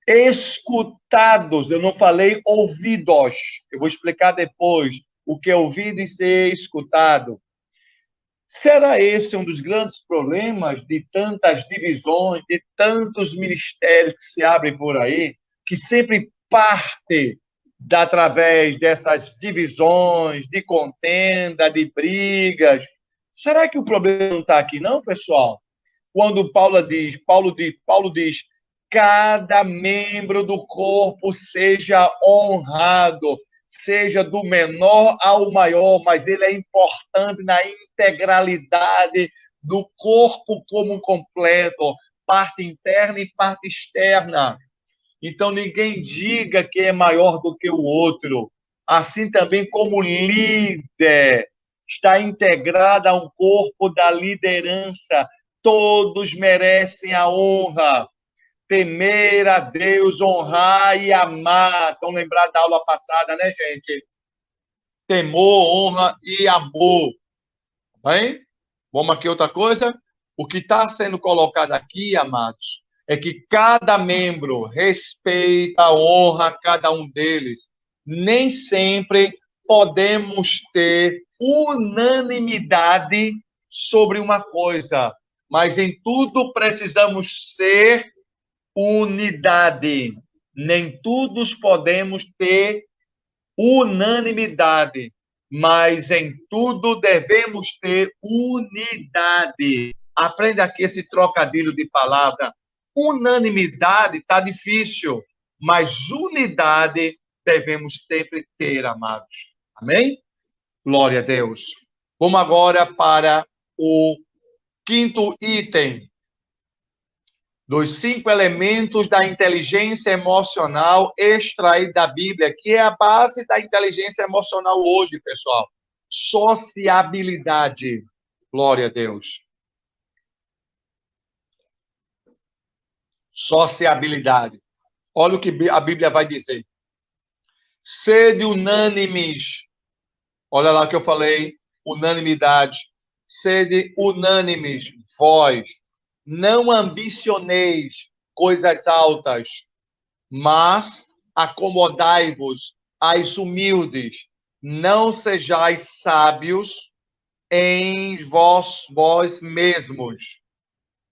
escutados, eu não falei ouvidos, eu vou explicar depois o que é ouvido e ser escutado. Será esse um dos grandes problemas de tantas divisões, de tantos ministérios que se abrem por aí, que sempre parte através dessas divisões, de contenda, de brigas? Será que o problema não está aqui, não, pessoal? Quando Paulo diz, cada membro do corpo seja honrado, seja do menor ao maior, mas ele é importante na integralidade do corpo como um completo, parte interna e parte externa. Então, ninguém diga que é maior do que o outro. Assim também como líder, está integrada a um corpo da liderança. Todos merecem a honra. Temer a Deus, honrar e amar. Estão lembrados da aula passada, né, gente? Temor, honra e amor. Bem? Vamos aqui outra coisa? O que está sendo colocado aqui, amados, é que cada membro respeita, honra cada um deles. Nem sempre podemos ter unanimidade sobre uma coisa, mas em tudo precisamos ser unidade. Nem todos podemos ter unanimidade, mas em tudo devemos ter unidade. Aprenda aqui esse trocadilho de palavra. Unanimidade está difícil, mas unidade devemos sempre ter, amados. Amém? Glória a Deus. Vamos agora para o quinto item dos 5 elementos da inteligência emocional extraída da Bíblia, que é a base da inteligência emocional hoje, pessoal. Sociabilidade. Glória a Deus. Sociabilidade. Olha o que a Bíblia vai dizer. Sede unânimes. Olha lá o que eu falei. Unanimidade. Sede unânimes, vós. Não ambicioneis coisas altas, mas acomodai-vos às humildes. Não sejais sábios em vós mesmos.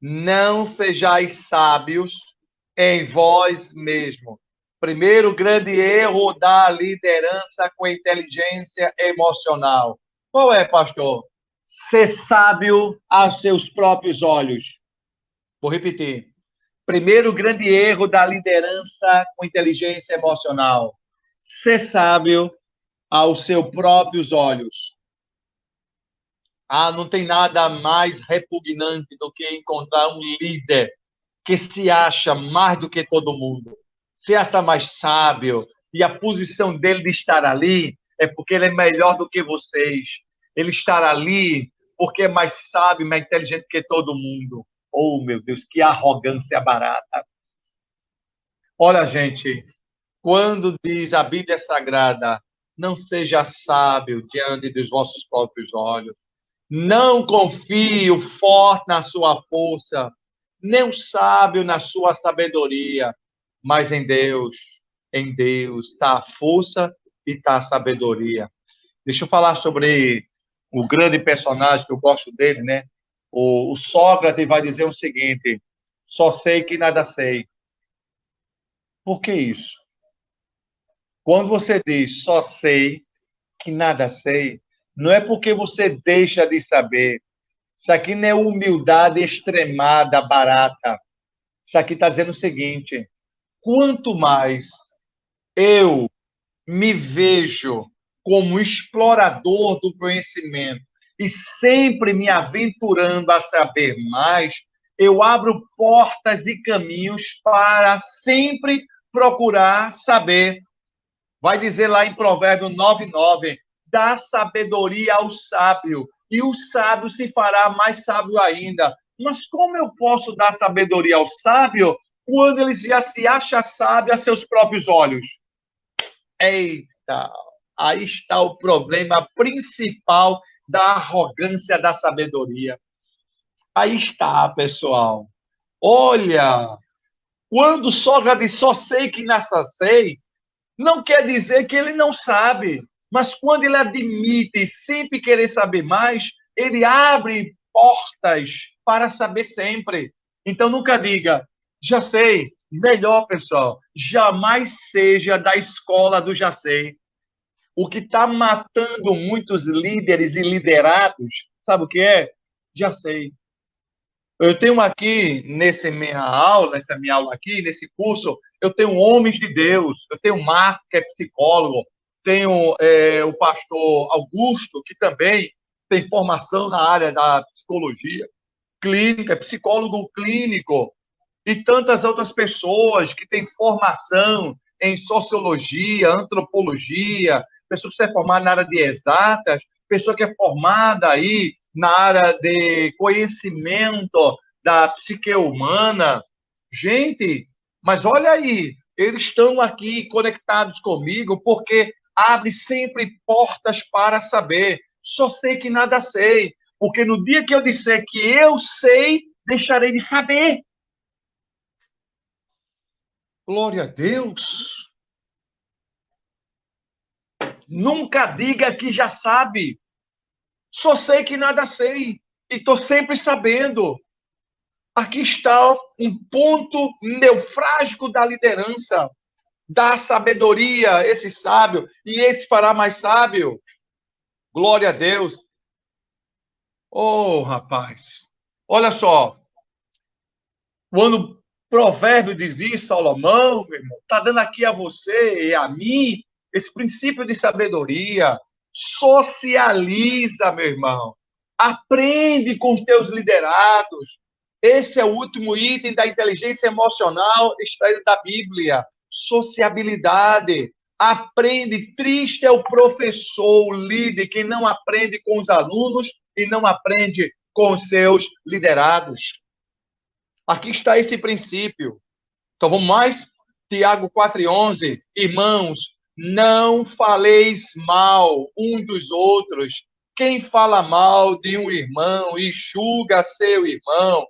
Não sejais sábios em vós mesmos. Primeiro grande erro da liderança com inteligência emocional. Qual é, pastor? Ser sábio aos seus próprios olhos. Vou repetir. Primeiro grande erro da liderança com inteligência emocional. Ser sábio aos seus próprios olhos. Não tem nada mais repugnante do que encontrar um líder que se acha mais do que todo mundo. Se acha mais sábio. E a posição dele de estar ali é porque ele é melhor do que vocês. Ele estar ali porque é mais sábio, mais inteligente que todo mundo. Oh, meu Deus, que arrogância barata. Olha, gente, quando diz a Bíblia Sagrada, não seja sábio diante dos vossos próprios olhos, não confie o forte na sua força, nem o sábio na sua sabedoria, mas em Deus está a força e está a sabedoria. Deixa eu falar sobre o grande personagem que eu gosto dele, né? O Sócrates vai dizer o seguinte: só sei que nada sei. Por que isso? Quando você diz só sei que nada sei, não é porque você deixa de saber. Isso aqui não é humildade extremada, barata. Isso aqui está dizendo o seguinte: quanto mais eu me vejo como explorador do conhecimento e sempre me aventurando a saber mais, eu abro portas e caminhos para sempre procurar saber. Vai dizer lá em Provérbio 9:9, dá sabedoria ao sábio, e o sábio se fará mais sábio ainda. Mas como eu posso dar sabedoria ao sábio quando ele já se acha sábio a seus próprios olhos? Eita, aí está o problema principal da arrogância da sabedoria. Aí está, pessoal. Olha, quando Sócrates só sei que nessa sei, não quer dizer que ele não sabe, mas quando ele admite sempre querer saber mais, ele abre portas para saber sempre. Então nunca diga, já sei. Melhor, pessoal, jamais seja da escola do já sei. O que está matando muitos líderes e liderados, sabe o que é? Já sei. Eu tenho aqui, nessa minha aula aqui, nesse curso, eu tenho homens de Deus, eu tenho o Marco, que é psicólogo, tenho o pastor Augusto, que também tem formação na área da psicologia clínica, é psicólogo clínico, e tantas outras pessoas que têm formação em sociologia, antropologia, pessoas que são formadas na área de exatas, pessoa que é formada aí na área de conhecimento da psique humana. Gente, mas olha aí, eles estão aqui conectados comigo porque abre sempre portas para saber. Só sei que nada sei, porque no dia que eu disser que eu sei, deixarei de saber. Glória a Deus. Nunca diga que já sabe. Só sei que nada sei. E estou sempre sabendo. Aqui está um ponto neurálgico da liderança, da sabedoria, esse sábio, e esse fará mais sábio. Glória a Deus. Oh, rapaz. Olha só. Quando o provérbio diz isso, Salomão, meu irmão, está dando aqui a você e a mim esse princípio de sabedoria. Socializa, meu irmão. Aprende com os teus liderados. Esse é o último item da inteligência emocional extraído da Bíblia. Sociabilidade. Aprende. Triste é o professor, o líder, que não aprende com os alunos e não aprende com os seus liderados. Aqui está esse princípio. Então vamos mais? Tiago 4:11. Irmãos, não faleis mal um dos outros. Quem fala mal de um irmão e julga seu irmão,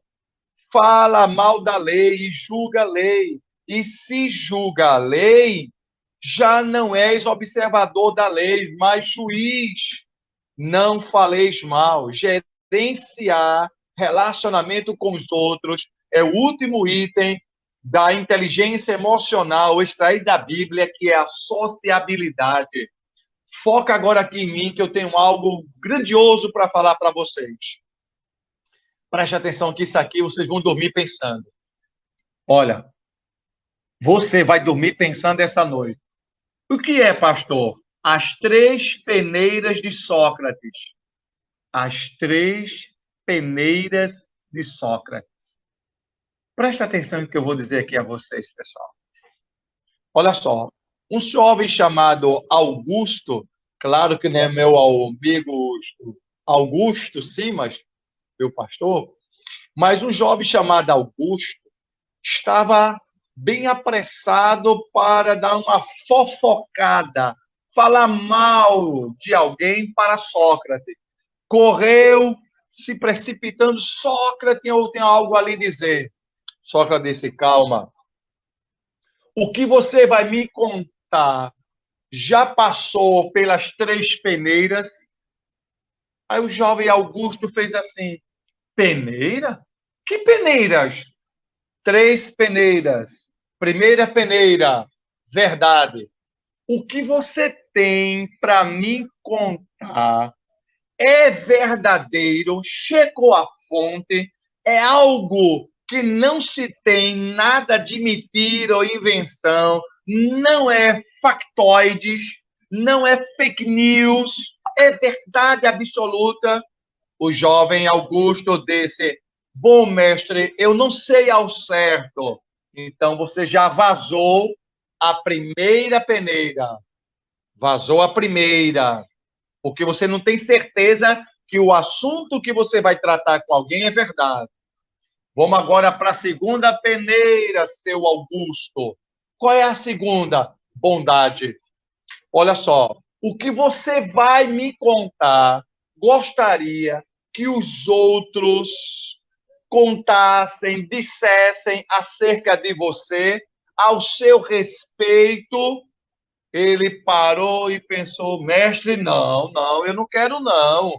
fala mal da lei e julga a lei. E se julga a lei, já não és observador da lei, mas juiz. Não faleis mal. Gerenciar relacionamento com os outros é o último item da inteligência emocional extraída da Bíblia, que é a sociabilidade. Foca agora aqui em mim, que eu tenho algo grandioso para falar para vocês. Preste atenção que isso aqui vocês vão dormir pensando. Olha, você vai dormir pensando essa noite. O que é, pastor? As três peneiras de Sócrates. As três peneiras de Sócrates. Presta atenção no que eu vou dizer aqui a vocês, pessoal. Olha só, um jovem chamado Augusto, claro que não é meu amigo Augusto Simas, meu pastor, mas um jovem chamado Augusto estava bem apressado para dar uma fofocada, falar mal de alguém para Sócrates. Correu, se precipitando, Sócrates tem algo ali a dizer. Sócrates disse, calma. O que você vai me contar já passou pelas três peneiras? Aí o jovem Augusto fez assim, peneira? Que peneiras? Três peneiras. Primeira peneira, verdade. O que você tem para me contar é verdadeiro, chegou à fonte, é algo que não se tem nada de mentira ou invenção, não é factoides, não é fake news, é verdade absoluta. O jovem Augusto disse, bom mestre, eu não sei ao certo. Então você já vazou a primeira peneira. Vazou a primeira. Porque você não tem certeza que o assunto que você vai tratar com alguém é verdade. Vamos agora para a segunda peneira, seu Augusto. Qual é a segunda? Bondade. Olha só, o que você vai me contar, gostaria que os outros contassem, dissessem acerca de você, ao seu respeito. Ele parou e pensou, mestre, não, eu não quero não.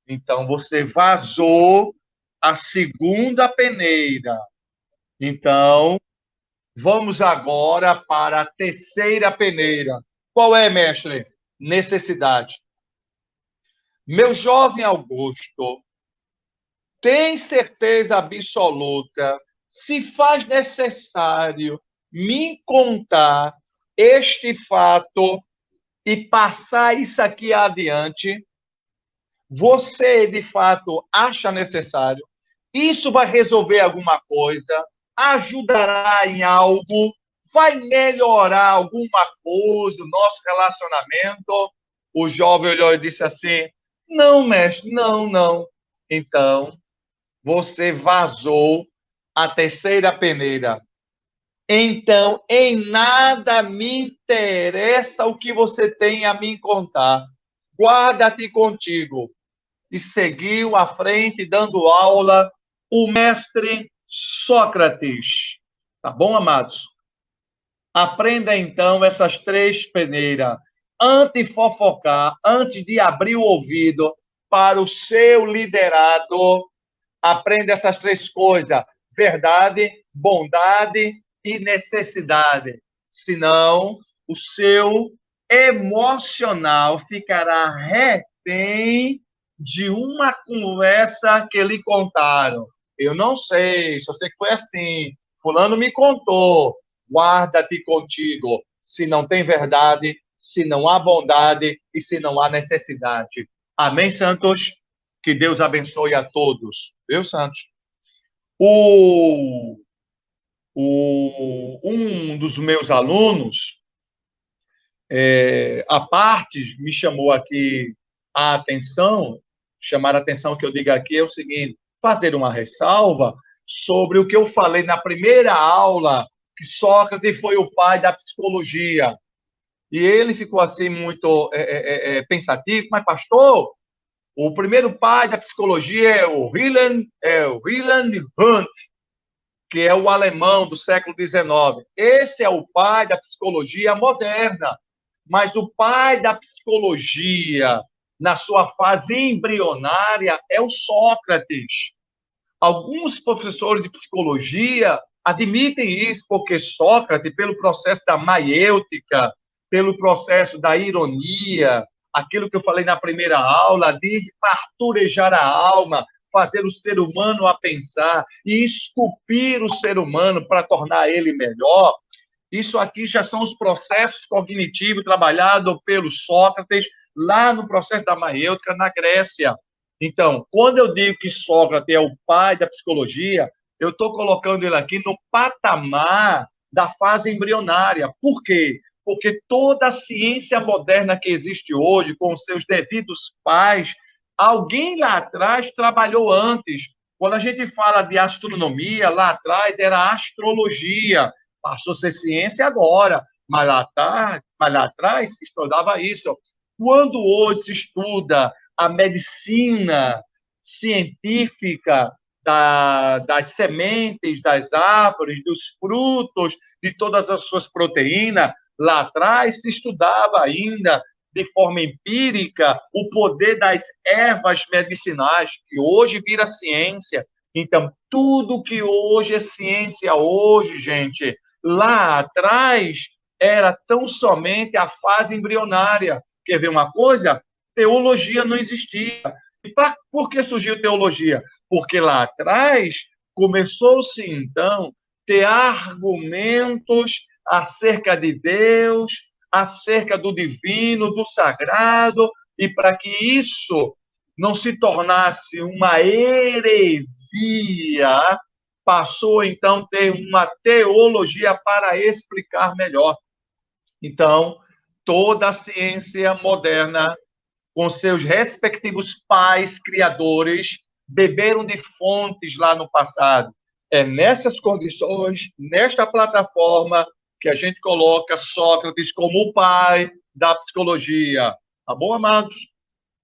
Então você vazou a segunda peneira. Então, vamos agora para a terceira peneira. Qual é, mestre? Necessidade. Meu jovem Augusto, tem certeza absoluta, se faz necessário me contar este fato e passar isso aqui adiante, você, de fato, acha necessário? Isso vai resolver alguma coisa? Ajudará em algo? Vai melhorar alguma coisa o nosso relacionamento? O jovem olhou e disse assim, Não, mestre, não, não. Então, você vazou a terceira peneira. Então, em nada me interessa o que você tem a me contar. Guarda-te contigo. E seguiu à frente, dando aula, o mestre Sócrates. Tá bom, amados? Aprenda, então, essas três peneiras. Antes de fofocar, antes de abrir o ouvido para o seu liderado, aprenda essas três coisas: verdade, bondade e necessidade. Senão, o seu emocional ficará refém de uma conversa que lhe contaram. Eu não sei, só sei que foi assim. Fulano me contou. Guarda-te contigo. Se não tem verdade, se não há bondade e se não há necessidade. Amém, Santos? Que Deus abençoe a todos. Viu, Santos? O, um dos meus alunos, a parte, me chamou aqui a atenção, chamar a atenção que eu digo aqui é o seguinte, fazer uma ressalva sobre o que eu falei na primeira aula, que Sócrates foi o pai da psicologia. E ele ficou assim muito pensativo, mas pastor, o primeiro pai da psicologia é o Wilhelm Hunt, que é o alemão do século XIX. Esse é o pai da psicologia moderna. Mas o pai da psicologia, na sua fase embrionária, é o Sócrates. Alguns professores de psicologia admitem isso, porque Sócrates, pelo processo da maiêutica, pelo processo da ironia, aquilo que eu falei na primeira aula, de parturejar a alma, fazer o ser humano a pensar e esculpir o ser humano para tornar ele melhor. Isso aqui já são os processos cognitivos trabalhados pelo Sócrates lá no processo da maiêutica na Grécia. Então, quando eu digo que Sócrates é o pai da psicologia, eu estou colocando ele aqui no patamar da fase embrionária. Por quê? Porque toda a ciência moderna que existe hoje, com os seus devidos pais, alguém lá atrás trabalhou antes. Quando a gente fala de astronomia, lá atrás era astrologia, passou a ser ciência agora, mas lá atrás se estudava isso. Quando hoje se estuda a medicina científica das sementes, das árvores, dos frutos, de todas as suas proteínas, lá atrás se estudava ainda de forma empírica o poder das ervas medicinais, que hoje vira ciência. Então, tudo que hoje é ciência hoje, gente, lá atrás era tão somente a fase embrionária. Quer ver uma coisa? Teologia não existia. E por que surgiu teologia? Porque lá atrás começou-se, então, ter argumentos acerca de Deus, acerca do divino, do sagrado, e para que isso não se tornasse uma heresia, passou então a ter uma teologia para explicar melhor. Então, toda a ciência moderna, com seus respectivos pais criadores, beberam de fontes lá no passado. É nessas condições, nesta plataforma, que a gente coloca Sócrates como o pai da psicologia. Tá bom, amados?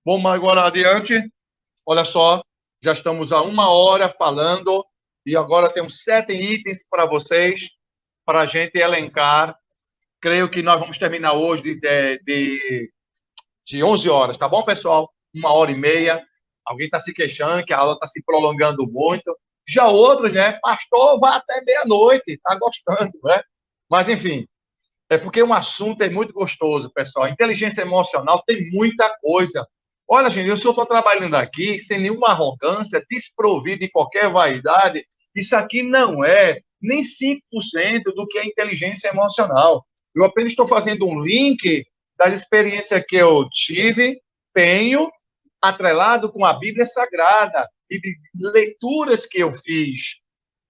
Vamos agora adiante. Olha só, já estamos há 1 hora falando e agora temos 7 itens para vocês, para a gente elencar. Creio que nós vamos terminar hoje de 11 horas, tá bom, pessoal? 1 hora e meia. Alguém está se queixando que a aula está se prolongando muito. Já outros, né? Pastor, vai até meia-noite, está gostando, né? Mas, enfim, é porque um assunto é muito gostoso, pessoal. Inteligência emocional tem muita coisa. Olha, gente, eu só estou trabalhando aqui sem nenhuma arrogância, desprovido de qualquer vaidade. Isso aqui não é nem 5% do que é inteligência emocional. Eu apenas estou fazendo um link das experiências que eu tive, tenho, atrelado com a Bíblia Sagrada e de leituras que eu fiz.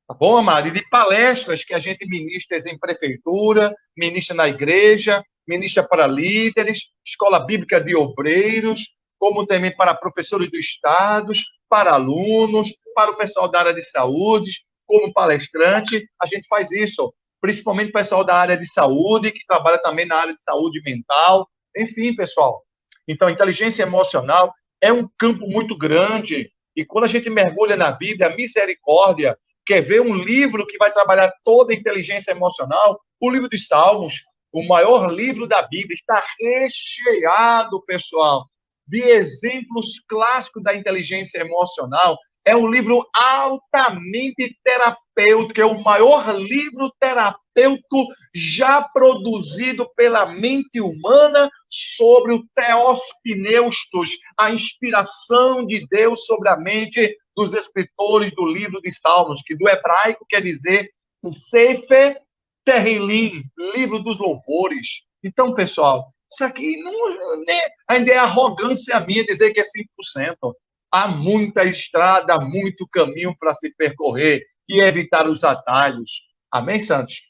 Tá bom, amado? E de palestras que a gente ministra em prefeitura, ministra na igreja, ministra para líderes, escola bíblica de obreiros. como também para professores dos estados, para alunos, para o pessoal da área de saúde, como palestrante, a gente faz isso, principalmente o pessoal da área de saúde, que trabalha também na área de saúde mental, enfim, pessoal. Então, a inteligência emocional é um campo muito grande, e quando a gente mergulha na Bíblia, a misericórdia, quer ver um livro que vai trabalhar toda a inteligência emocional? O livro dos Salmos, o maior livro da Bíblia, está recheado, pessoal, de exemplos clássicos da inteligência emocional. É um livro altamente terapêutico, é o maior livro terapêutico já produzido pela mente humana sobre o Theos Pneustos, a inspiração de Deus sobre a mente dos escritores do livro de Salmos, que do hebraico quer dizer o Sefer Terrilim, livro dos louvores. Então, pessoal, isso aqui não, né, ainda é arrogância minha dizer que é 5%. Há muita estrada, muito caminho para se percorrer e evitar os atalhos. Amém, Santos?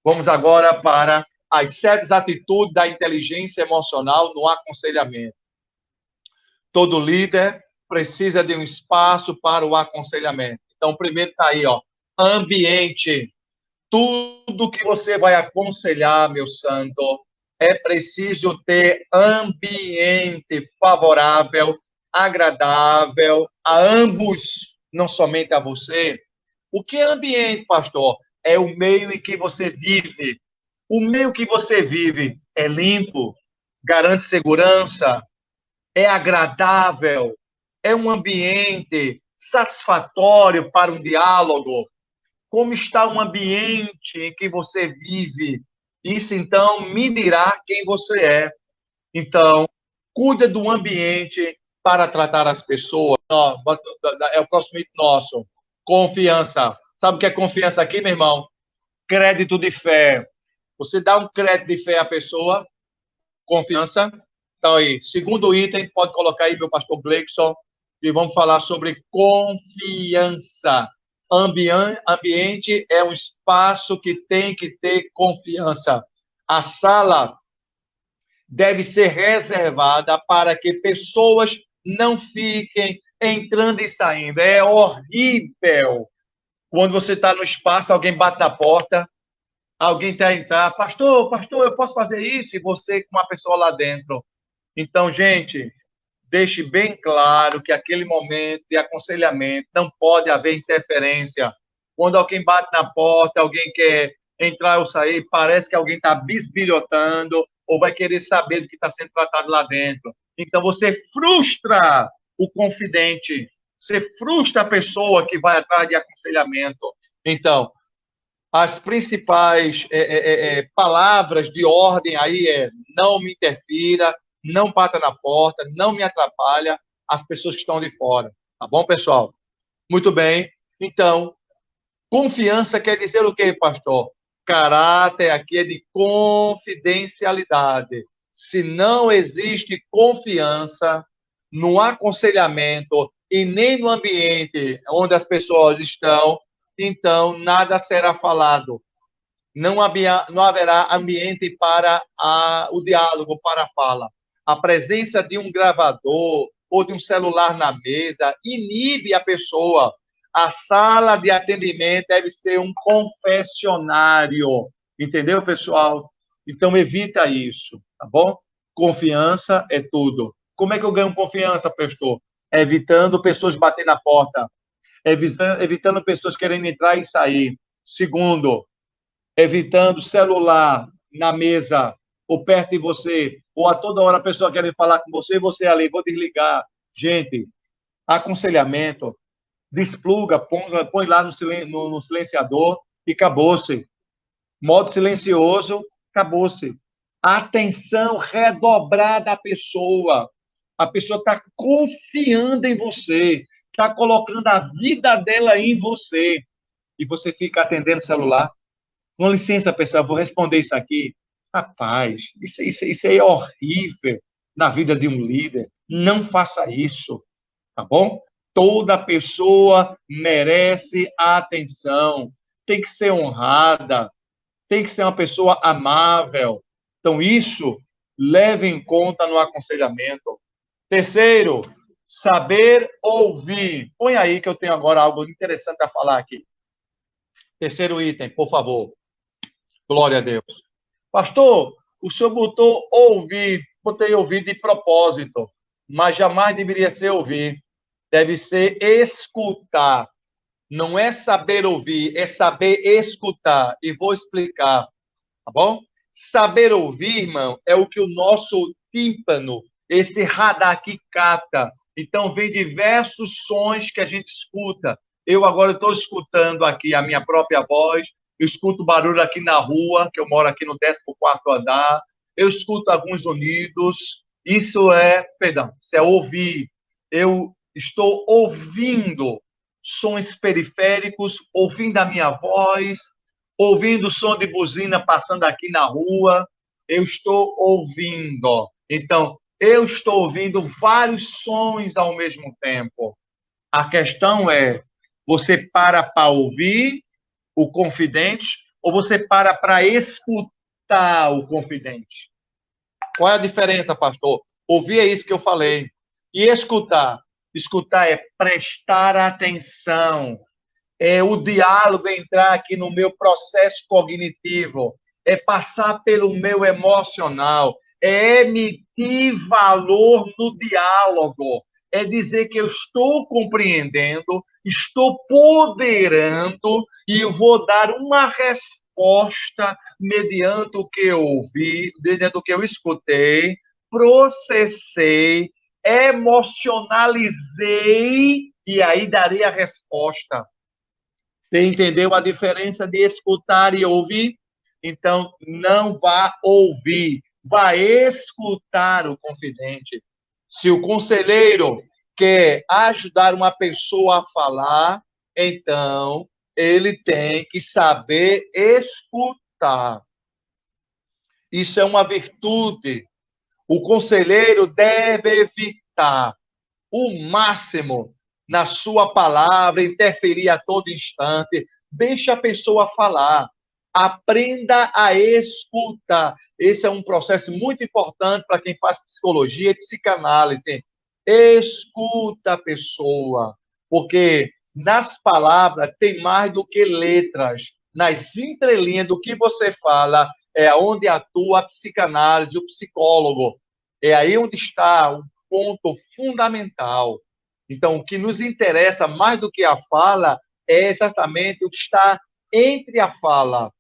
Vamos agora para as 7 atitudes da inteligência emocional no aconselhamento. Todo líder precisa de um espaço para o aconselhamento. Então, o primeiro está aí, ó, ambiente. Tudo que você vai aconselhar, meu santo, é preciso ter ambiente favorável, agradável a ambos, não somente a você. O que é ambiente, pastor? É o meio em que você vive. O meio que você vive é limpo, garante segurança, é agradável, é um ambiente satisfatório para um diálogo. Como está o ambiente em que você vive? Isso, então, me dirá quem você é. Então, cuida do ambiente para tratar as pessoas. É o próximo item nosso. Confiança. Sabe o que é confiança aqui, meu irmão? Crédito de fé. Você dá um crédito de fé à pessoa, confiança. Então, aí, segundo item, pode colocar aí, meu pastor Gleison, e vamos falar sobre confiança. Ambiente é um espaço que tem que ter confiança. A sala deve ser reservada para que pessoas não fiquem entrando e saindo. É horrível quando você está no espaço, alguém bate na porta, alguém quer entrar, pastor, eu posso fazer isso? E você com uma pessoa lá dentro. Então, gente, deixe bem claro que aquele momento de aconselhamento não pode haver interferência. Quando alguém bate na porta, alguém quer entrar ou sair, parece que alguém está bisbilhotando ou vai querer saber do que está sendo tratado lá dentro. Então, você frustra o confidente, você frustra a pessoa que vai atrás de aconselhamento. Então, as principais palavras de ordem aí é não me interfira, não bata na porta, não me atrapalha as pessoas que estão de fora. Tá bom, pessoal? Muito bem. Então, confiança quer dizer o quê, pastor? Caráter aqui é de confidencialidade. Se não existe confiança no aconselhamento e nem no ambiente onde as pessoas estão, então nada será falado. Não haverá ambiente para o diálogo, para a fala. A presença de um gravador ou de um celular na mesa inibe a pessoa. A sala de atendimento deve ser um confessionário. Entendeu, pessoal? Então, evita isso, tá bom? Confiança é tudo. Como é que eu ganho confiança, pastor? Evitando pessoas bater na porta, evitando pessoas querendo entrar e sair. Segundo, evitando celular na mesa ou perto de você, ou a toda hora a pessoa quer falar com você e você ali, vou desligar. Gente, aconselhamento, despluga, põe lá no silenciador e acabou-se. Modo silencioso, acabou-se. Atenção redobrada à pessoa. A pessoa está confiando em você, está colocando a vida dela em você. E você fica atendendo o celular. Com licença, pessoal, vou responder isso aqui. Rapaz, isso aí é horrível na vida de um líder. Não faça isso, tá bom? Toda pessoa merece atenção, tem que ser honrada, tem que ser uma pessoa amável. Então, isso leve em conta no aconselhamento. Terceiro, saber ouvir. Põe aí que eu tenho agora algo interessante a falar aqui. Terceiro item, por favor. Glória a Deus. Pastor, o senhor botou ouvir. Botei ouvir de propósito, mas jamais deveria ser ouvir. Deve ser escutar. Não é saber ouvir, é saber escutar. E vou explicar, tá bom? Saber ouvir, irmão, é o que o nosso tímpano, esse radar que capta. Então, vem diversos sons que a gente escuta. Eu agora estou escutando aqui a minha própria voz, eu escuto barulho aqui na rua, que eu moro aqui no 14º andar, eu escuto alguns sonidos. Isso é ouvir. Eu estou ouvindo sons periféricos, ouvindo a minha voz, ouvindo o som de buzina passando aqui na rua, eu estou ouvindo. Então, eu estou ouvindo vários sons ao mesmo tempo. A questão é, você para ouvir o confidente ou você para escutar o confidente? Qual é a diferença, pastor? Ouvir é isso que eu falei. E escutar? Escutar é prestar atenção, é o diálogo entrar aqui no meu processo cognitivo, é passar pelo meu emocional, é emitir valor no diálogo, é dizer que eu estou compreendendo, estou poderando e eu vou dar uma resposta mediante o que eu ouvi, mediante o que eu escutei, processei, emocionalizei e aí darei a resposta. Você entendeu a diferença de escutar e ouvir? Então, não vá ouvir, vá escutar o confidente. Se o conselheiro quer ajudar uma pessoa a falar, então ele tem que saber escutar. Isso é uma virtude. O conselheiro deve evitar o máximo na sua palavra, interferir a todo instante. Deixe a pessoa falar. Aprenda a escutar. Esse é um processo muito importante para quem faz psicologia e psicanálise. Escuta a pessoa, porque nas palavras tem mais do que letras. Nas entrelinhas do que você fala é onde atua a psicanálise, o psicólogo. É aí onde está o ponto fundamental. Então, o que nos interessa mais do que a fala é exatamente o que está entre a fala.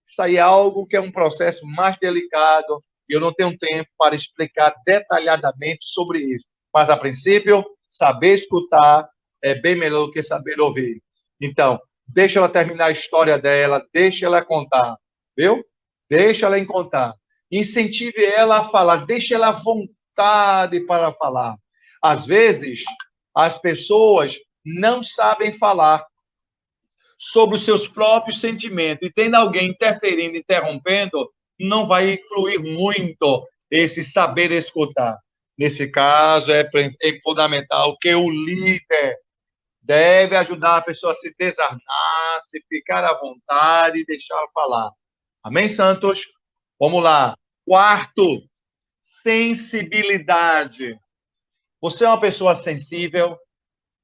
Isso aí é algo que é um processo mais delicado e eu não tenho tempo para explicar detalhadamente sobre isso. Mas, a princípio, saber escutar é bem melhor do que saber ouvir. Então, deixa ela terminar a história dela, deixa ela contar, viu? Deixa ela contar. Incentive ela a falar, deixa ela à vontade para falar. Às vezes, as pessoas não sabem falar sobre os seus próprios sentimentos. E tendo alguém interferindo, interrompendo, não vai fluir muito esse saber escutar. Nesse caso, é fundamental que o líder deve ajudar a pessoa a se desarmar, se ficar à vontade e deixar falar. Amém, Santos? Vamos lá. Quarto, sensibilidade. Você é uma pessoa sensível?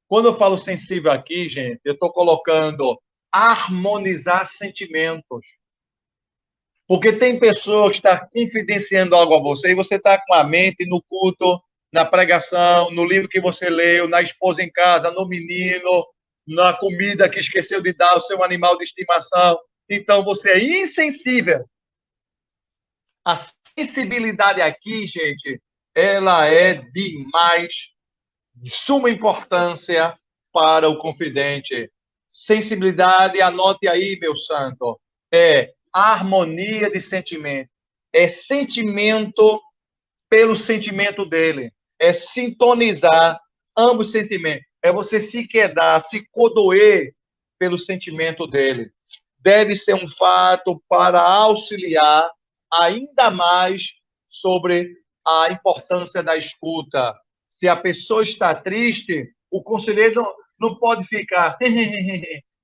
Quando eu falo sensível aqui, gente, eu estou colocando harmonizar sentimentos. Porque tem pessoa que está confidenciando algo a você e você está com a mente no culto, na pregação, no livro que você leu, na esposa em casa, no menino, na comida que esqueceu de dar ao seu animal de estimação. Então você é insensível. A sensibilidade aqui, gente, ela é de suma importância para o confidente. Sensibilidade, anote aí, meu santo, é harmonia de sentimento. É sentimento pelo sentimento dele. É sintonizar ambos os sentimentos. É você se quedar, se codoer pelo sentimento dele. Deve ser um fato para auxiliar ainda mais sobre a importância da escuta. Se a pessoa está triste, o conselheiro não pode ficar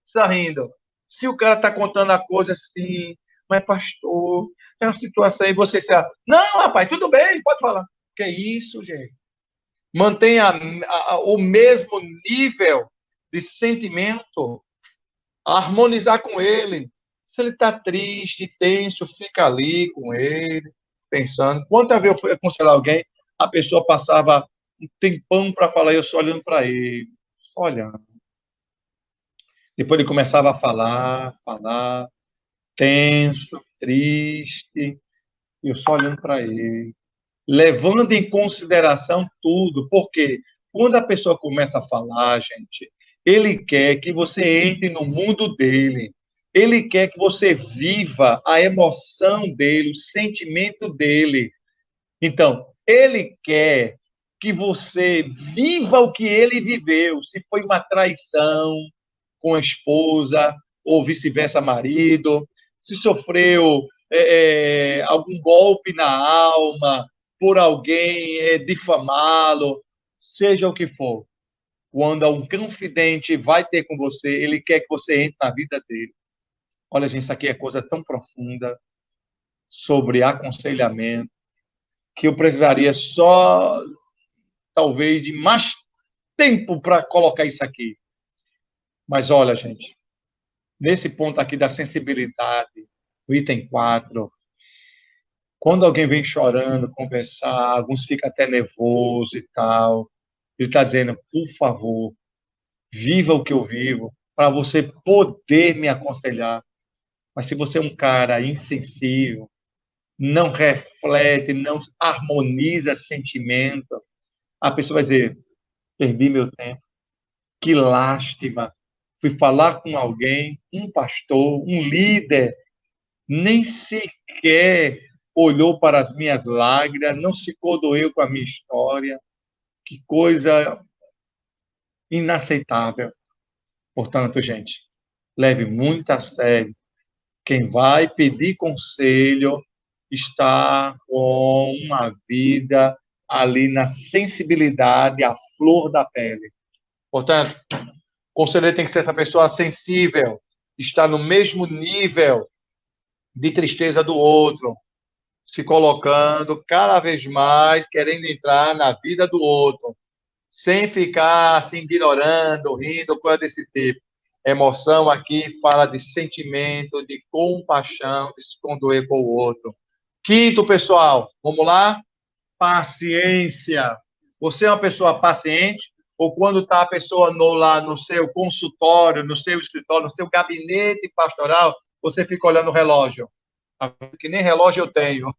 sorrindo. Se o cara está contando a coisa assim, mas pastor, é uma situação aí, você se... Não, rapaz, tudo bem, pode falar. Que isso, gente? Mantenha o mesmo nível de sentimento, harmonizar com ele. Se ele está triste, tenso, fica ali com ele, pensando. Quantas vezes eu fui aconselhar alguém, a pessoa passava um tempão para falar, e eu só olhando para ele, só olhando. Depois ele começava a falar, tenso, triste, e eu só olhando para ele, levando em consideração tudo, porque quando a pessoa começa a falar, gente, ele quer que você entre no mundo dele, ele quer que você viva a emoção dele, o sentimento dele. Então, ele quer que você viva o que ele viveu, se foi uma traição com a esposa, ou vice-versa, marido, se sofreu algum golpe na alma por alguém difamá-lo, seja o que for. Quando um confidente vai ter com você, ele quer que você entre na vida dele. Olha, gente, isso aqui é coisa tão profunda sobre aconselhamento que eu precisaria só, talvez, de mais tempo para colocar isso aqui. Mas olha, gente, nesse ponto aqui da sensibilidade, o item 4, quando alguém vem chorando, conversar, alguns ficam até nervosos e tal, ele está dizendo, por favor, viva o que eu vivo, para você poder me aconselhar. Mas se você é um cara insensível, não reflete, não harmoniza sentimento, a pessoa vai dizer, perdi meu tempo, que lástima. Fui falar com alguém, um pastor, um líder, nem sequer olhou para as minhas lágrimas, não se cordoeu com a minha história. Que coisa inaceitável. Portanto, gente, leve muito a sério. Quem vai pedir conselho está com uma vida ali na sensibilidade, à flor da pele. Portanto, o conselheiro tem que ser essa pessoa sensível, está no mesmo nível de tristeza do outro, se colocando cada vez mais, querendo entrar na vida do outro, sem ficar assim, ignorando, rindo, coisa desse tipo. Emoção aqui fala de sentimento, de compaixão, de se condoer com o outro. Quinto, pessoal, vamos lá? Paciência. Você é uma pessoa paciente? Ou quando está a pessoa lá no seu consultório, no seu escritório, no seu gabinete pastoral, você fica olhando o relógio? Que nem relógio eu tenho.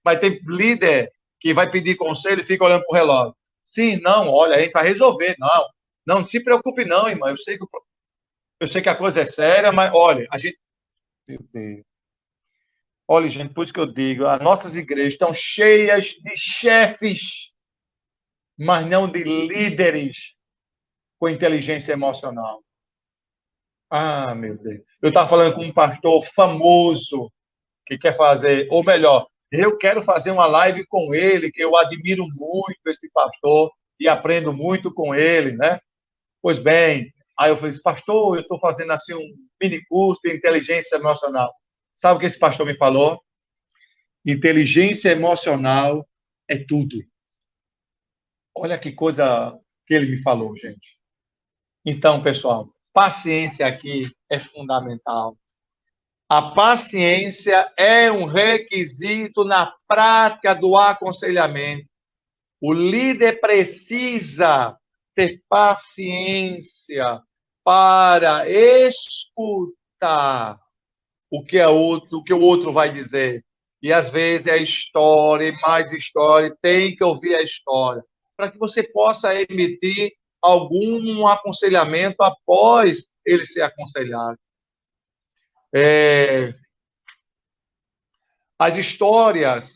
Mas tem líder que vai pedir conselho e fica olhando para o relógio. Sim, não, olha, a gente vai resolver. Não, não se preocupe não, irmão. Eu sei que a coisa é séria, mas olha, a gente... Meu Deus. Olha, gente, por isso que eu digo, as nossas igrejas estão cheias de chefes, mas não de líderes com inteligência emocional. Ah, meu Deus. Eu estava falando com um pastor famoso que quer fazer, ou melhor, eu quero fazer uma live com ele, que eu admiro muito esse pastor e aprendo muito com ele, né? Pois bem, aí eu falei, pastor, eu estou fazendo assim um mini curso de inteligência emocional. Sabe o que esse pastor me falou? Inteligência emocional é tudo. Olha que coisa que ele me falou, gente. Então, pessoal, paciência aqui é fundamental. A paciência é um requisito na prática do aconselhamento. O líder precisa ter paciência para escutar o que o outro vai dizer. E às vezes é história, mais história, tem que ouvir a história, para que você possa emitir algum aconselhamento após ele ser aconselhado. As histórias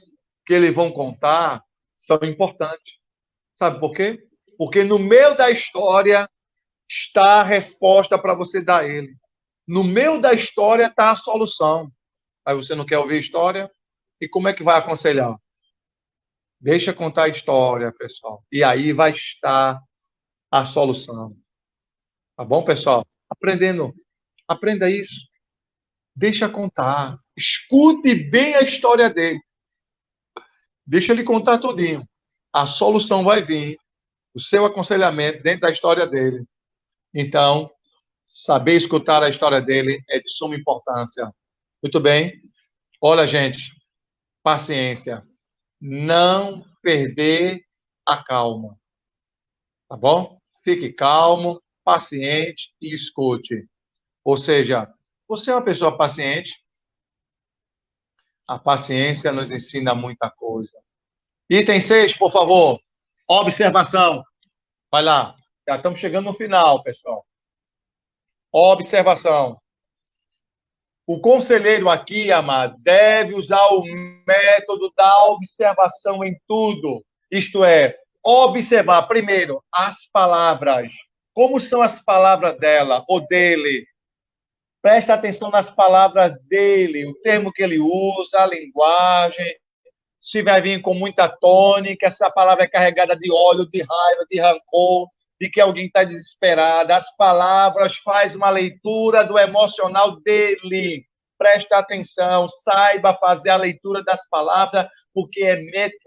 que eles vão contar são importantes. Sabe por quê? Porque no meio da história está a resposta para você dar a ele. No meio da história está a solução. Aí você não quer ouvir a história? E como é que vai aconselhar? Deixa contar a história, pessoal. E aí vai estar a solução. Tá bom, pessoal? Aprenda isso. Deixa contar. Escute bem a história dele. Deixa ele contar tudinho. a solução vai vir, o seu aconselhamento dentro da história dele. Então, saber escutar a história dele é de suma importância. Muito bem. Olha, gente, paciência. Não perder a calma. Tá bom? Fique calmo, paciente e escute. Ou seja, você é uma pessoa paciente? A paciência nos ensina muita coisa. Item 6, por favor. Observação. Vai lá. Já estamos chegando no final, pessoal. Observação. O conselheiro aqui, amado, deve usar o método da observação em tudo. Isto é, observar, primeiro, as palavras. Como são as palavras dela ou dele? Presta atenção nas palavras dele, o termo que ele usa, a linguagem. Se vai vir com muita tônica, essa palavra é carregada de ódio, de raiva, de rancor, de que alguém está desesperado. As palavras faz uma leitura do emocional dele. Presta atenção, saiba fazer a leitura das palavras, porque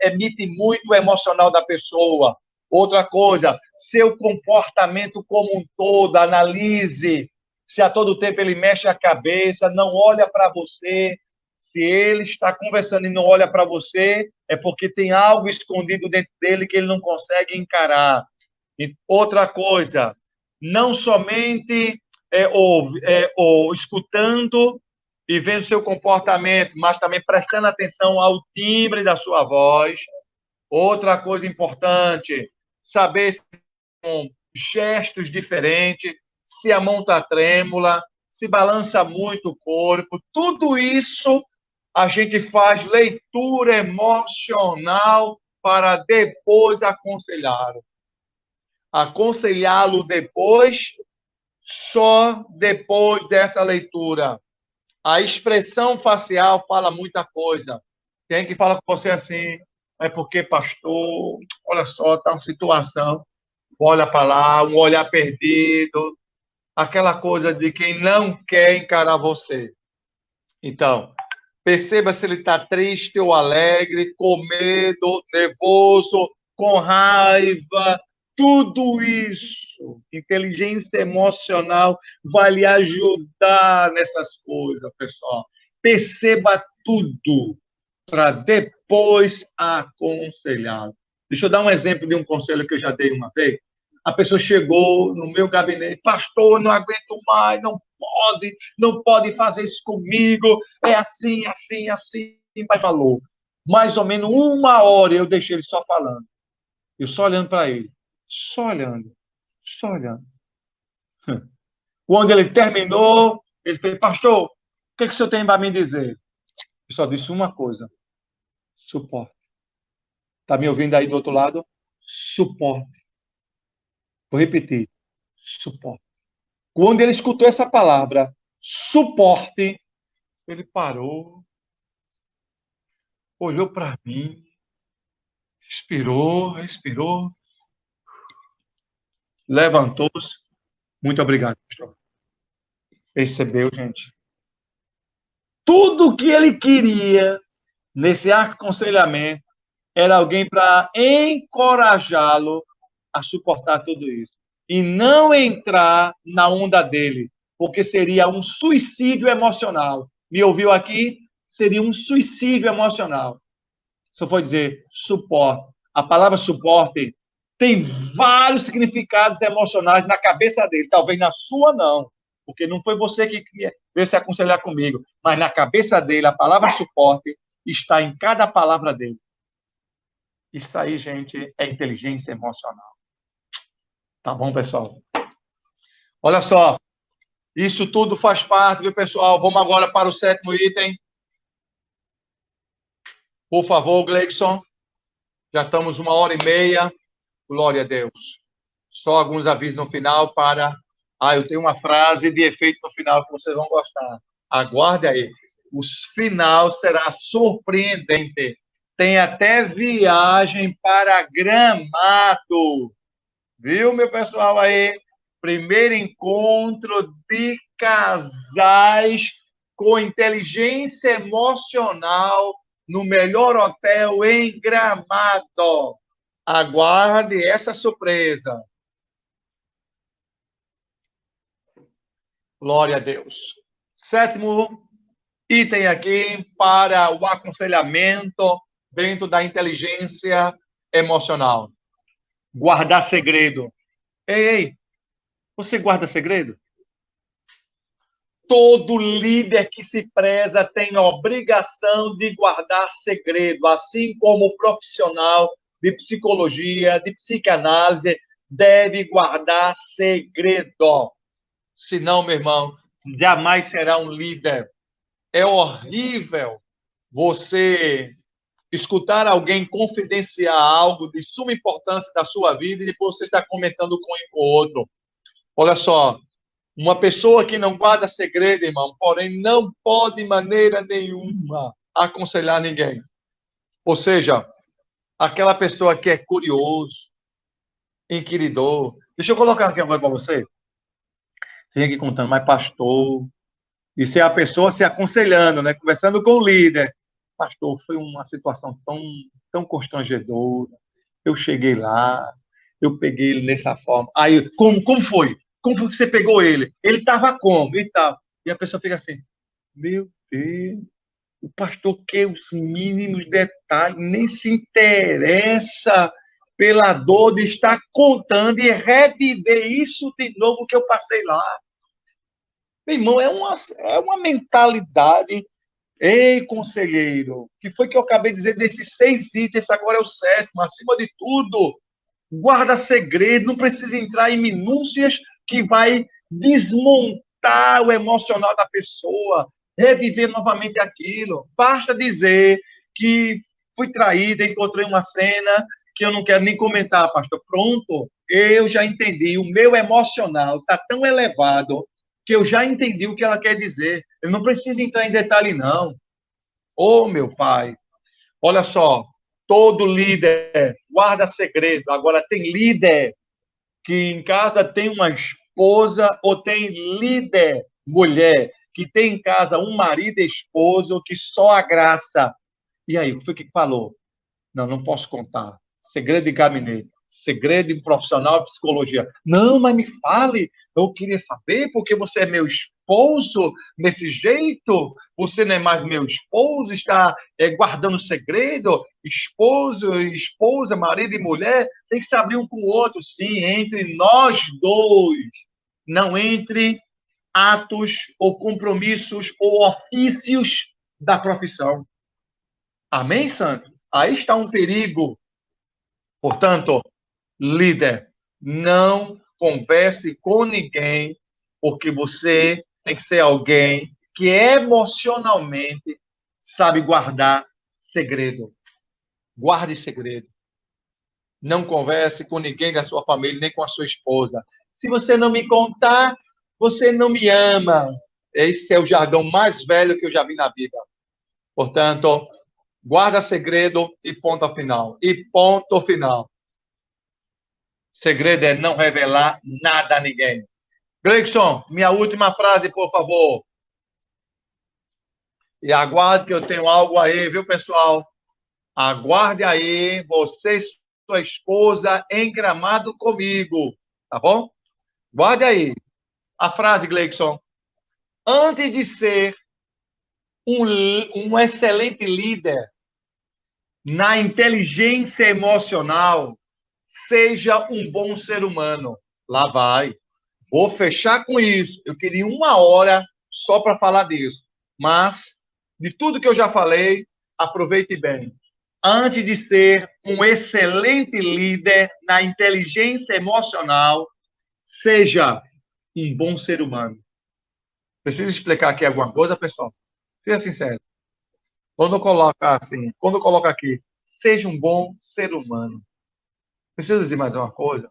emite muito o emocional da pessoa. Outra coisa, seu comportamento como um todo, analise. Se a todo tempo ele mexe a cabeça, não olha para você, se ele está conversando e não olha para você, é porque tem algo escondido dentro dele que ele não consegue encarar. E outra coisa, não somente escutando e vendo seu comportamento, mas também prestando atenção ao timbre da sua voz. Outra coisa importante, saber se com gestos diferentes, se a mão está trêmula, se balança muito o corpo, tudo isso a gente faz leitura emocional para depois aconselhá-lo. Aconselhá-lo depois, só depois dessa leitura. A expressão facial fala muita coisa. Tem que falar com você assim, é porque, pastor, olha só, está uma situação, olha para lá, um olhar perdido, aquela coisa de quem não quer encarar você. Então, perceba se ele está triste ou alegre, com medo, nervoso, com raiva. Tudo isso, inteligência emocional, vai lhe ajudar nessas coisas, pessoal. Perceba tudo para depois aconselhar. Deixa eu dar um exemplo de um conselho que eu já dei uma vez. A pessoa chegou no meu gabinete, pastor, não aguento mais, não pode fazer isso comigo, é assim, assim, assim, mas falou. Mais ou menos 1 hora eu deixei ele só falando. Eu só olhando para ele. Só olhando. Só olhando. Quando ele terminou, ele fez, pastor, o que o senhor tem para me dizer? Eu só disse uma coisa. Suporte. Está me ouvindo aí do outro lado? Suporte. Vou repetir. Suporte. Quando ele escutou essa palavra, suporte, ele parou, olhou para mim, respirou, levantou-se. Muito obrigado, pastor. Percebeu, gente? Tudo o que ele queria nesse aconselhamento era alguém para encorajá-lo a suportar tudo isso. E não entrar na onda dele, porque seria um suicídio emocional. Me ouviu aqui? Seria um suicídio emocional. Só foi dizer suporte. A palavra suporte tem vários significados emocionais na cabeça dele, talvez na sua não, porque não foi você que veio se aconselhar comigo, mas na cabeça dele a palavra suporte está em cada palavra dele. Isso aí, gente, é inteligência emocional. Tá bom, pessoal? Olha só, isso tudo faz parte, viu, pessoal? Vamos agora para o 7º item. Por favor, Gleison. Já estamos 1h30. Glória a Deus. Só alguns avisos no final para... eu tenho uma frase de efeito no final que vocês vão gostar. Aguarde aí. O final será surpreendente. Tem até viagem para Gramado. Viu, meu pessoal aí? Primeiro encontro de casais com inteligência emocional no melhor hotel em Gramado. Aguarde essa surpresa. Glória a Deus. Sétimo item aqui para o aconselhamento dentro da inteligência emocional. Guardar segredo. Ei, você guarda segredo? Todo líder que se preza tem a obrigação de guardar segredo, assim como o profissional de psicologia, de psicanálise, deve guardar segredo. Senão, meu irmão, jamais será um líder. É horrível você escutar alguém confidenciar algo de suma importância da sua vida e depois você está comentando com um ou outro. Olha só, uma pessoa que não guarda segredo, irmão, porém não pode de maneira nenhuma aconselhar ninguém. Ou seja, aquela pessoa que é curioso, inquiridor. Deixa eu colocar aqui agora para você. Tem aqui contando, mas pastor, isso é a pessoa se aconselhando, né? Conversando com o líder. Pastor, foi uma situação tão constrangedora. Eu cheguei lá, eu peguei ele dessa forma. Aí, como foi? Como foi que você pegou ele? Ele estava como? E tal. E a pessoa fica assim, meu Deus, o pastor quer os mínimos detalhes, nem se interessa pela dor de estar contando e reviver isso de novo que eu passei lá. Meu irmão, é uma mentalidade. Ei, conselheiro, que foi que eu acabei de dizer desses 6 itens, esse agora é o sétimo. Acima de tudo, guarda segredo, não precisa entrar em minúcias que vai desmontar o emocional da pessoa, reviver novamente aquilo. Basta dizer que fui traída, encontrei uma cena que eu não quero nem comentar, pastor. Pronto, eu já entendi. O meu emocional está tão elevado que eu já entendi o que ela quer dizer. Eu não preciso entrar em detalhe, não. Ô, meu pai, olha só, todo líder guarda segredo. Agora, tem líder que em casa tem uma esposa ou tem líder mulher que tem em casa um marido e esposo que só a graça. E aí, o que foi que falou? Não, não posso contar. Segredo de gabinete. Segredo de um profissional de psicologia. Não, mas me fale. Eu queria saber porque você é meu esposo desse jeito. Você não é mais meu esposo, está guardando segredo. Esposo, esposa, marido e mulher tem que se abrir um com o outro, sim, entre nós dois. Não entre atos ou compromissos ou ofícios da profissão. Amém, Santo? Aí está um perigo. Portanto, líder, não converse com ninguém, porque você tem que ser alguém que emocionalmente sabe guardar segredo. Guarde segredo. Não converse com ninguém da sua família, nem com a sua esposa. Se você não me contar, você não me ama. Esse é o jargão mais velho que eu já vi na vida. Portanto, guarda segredo e ponto final. E ponto final. Segredo é não revelar nada a ninguém. Gleison, minha última frase, por favor. E aguarde que eu tenho algo aí, viu, pessoal? Aguarde aí, você e sua esposa em Gramado comigo, tá bom? Guarde aí. A frase, Gleison. Antes de ser um excelente líder na inteligência emocional, seja um bom ser humano. Lá vai. Vou fechar com isso. Eu queria 1 hora só para falar disso. Mas, de tudo que eu já falei, aproveite bem. Antes de ser um excelente líder na inteligência emocional, seja um bom ser humano. Preciso explicar aqui alguma coisa, pessoal? Seja sincero. Quando eu coloco aqui, seja um bom ser humano. Preciso dizer mais uma coisa?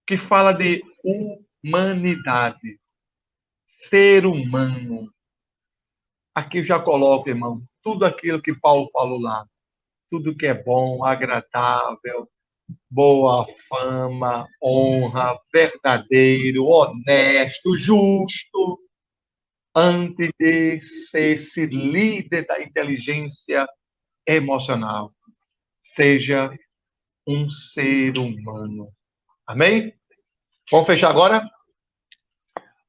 Que fala de humanidade. Ser humano. Aqui eu já coloco, irmão, tudo aquilo que Paulo falou lá. Tudo que é bom, agradável, boa fama, honra, verdadeiro, honesto, justo, antes de ser esse líder da inteligência emocional. Seja um ser humano. Amém? Vamos fechar agora?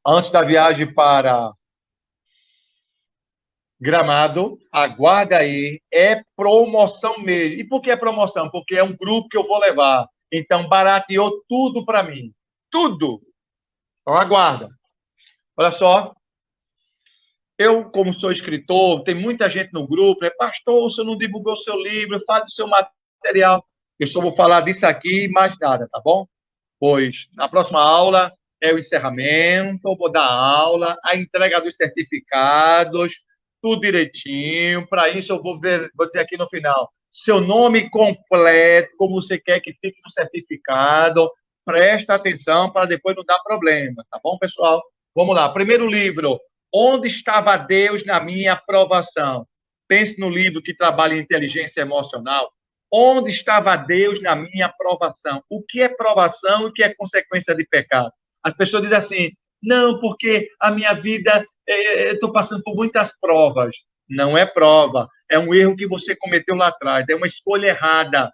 Antes da viagem para Gramado, aguarda aí, é promoção mesmo. E por que é promoção? Porque é um grupo que eu vou levar. Então, barateou tudo para mim. Tudo. Então, aguarda. Olha só, eu, como sou escritor, tem muita gente no grupo, pastor, você não divulgou seu livro, fala do seu material. Eu só vou falar disso aqui e mais nada, tá bom? Pois na próxima aula é o encerramento, eu vou dar aula, a entrega dos certificados, tudo direitinho. Para isso, eu vou ver, vou dizer aqui no final, seu nome completo, como você quer que fique no certificado. Presta atenção para depois não dar problema, tá bom, pessoal? Vamos lá. Primeiro livro, Onde estava Deus na minha aprovação? Pense no livro que trabalha em inteligência emocional. Onde estava Deus na minha provação? O que é provação e o que é consequência de pecado? As pessoas dizem assim, não, porque a minha vida, estou passando por muitas provas. Não é prova, é um erro que você cometeu lá atrás, é uma escolha errada.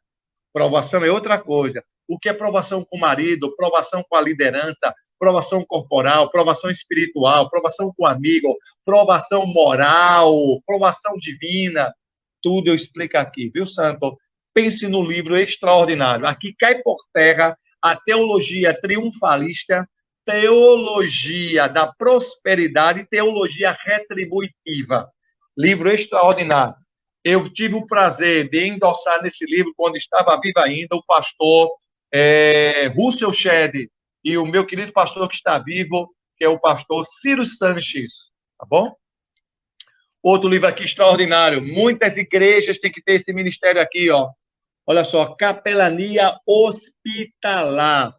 Provação é outra coisa. O que é provação com o marido, provação com a liderança, provação corporal, provação espiritual, provação com o amigo, provação moral, provação divina, tudo eu explico aqui, viu, Santo? Pense no livro extraordinário. Aqui cai por terra a teologia triunfalista, teologia da prosperidade e teologia retributiva. Livro extraordinário. Eu tive o prazer de endossar nesse livro, quando estava vivo ainda, o pastor Russell Shedd e o meu querido pastor que está vivo, que é o pastor Ciro Sanches, tá bom? Outro livro aqui extraordinário. Muitas igrejas têm que ter esse ministério aqui, ó. Olha só, capelania hospitalar.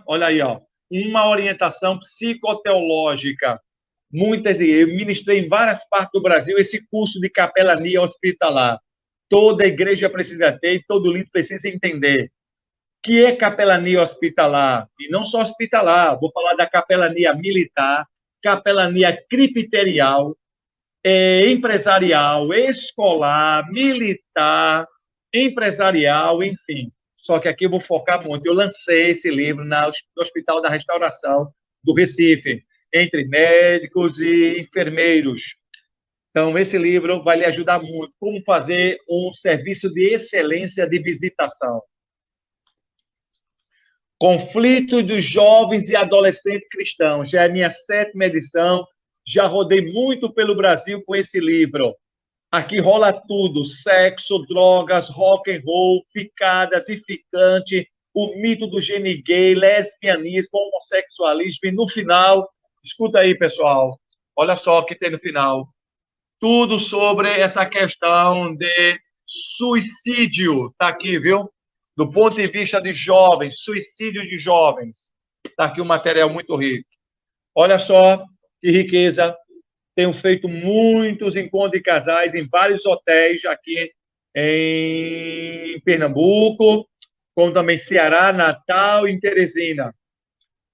Olha aí, ó, uma orientação psicoteológica. Eu ministrei em várias partes do Brasil esse curso de capelania hospitalar. Toda igreja precisa ter e todo líder precisa entender. O que é capelania hospitalar? E não só hospitalar, vou falar da capelania militar, capelania cripterial, empresarial, escolar, militar, empresarial, enfim. Só que aqui eu vou focar muito. Eu lancei esse livro no Hospital da Restauração do Recife, entre médicos e enfermeiros. Então, esse livro vai lhe ajudar muito. Como fazer um serviço de excelência de visitação. Conflito dos jovens e adolescentes cristãos. Já é a minha 7ª edição. Já rodei muito pelo Brasil com esse livro. Aqui rola tudo: sexo, drogas, rock and roll, ficadas e ficante, o mito do gene gay, lesbianismo, homossexualismo. E no final, escuta aí, pessoal, olha só o que tem no final. Tudo sobre essa questão de suicídio. Está aqui, viu? Do ponto de vista de jovens, suicídio de jovens. Está aqui um material muito rico. Olha só que riqueza. Tenho feito muitos encontros de casais em vários hotéis aqui em Pernambuco, como também Ceará, Natal e Teresina.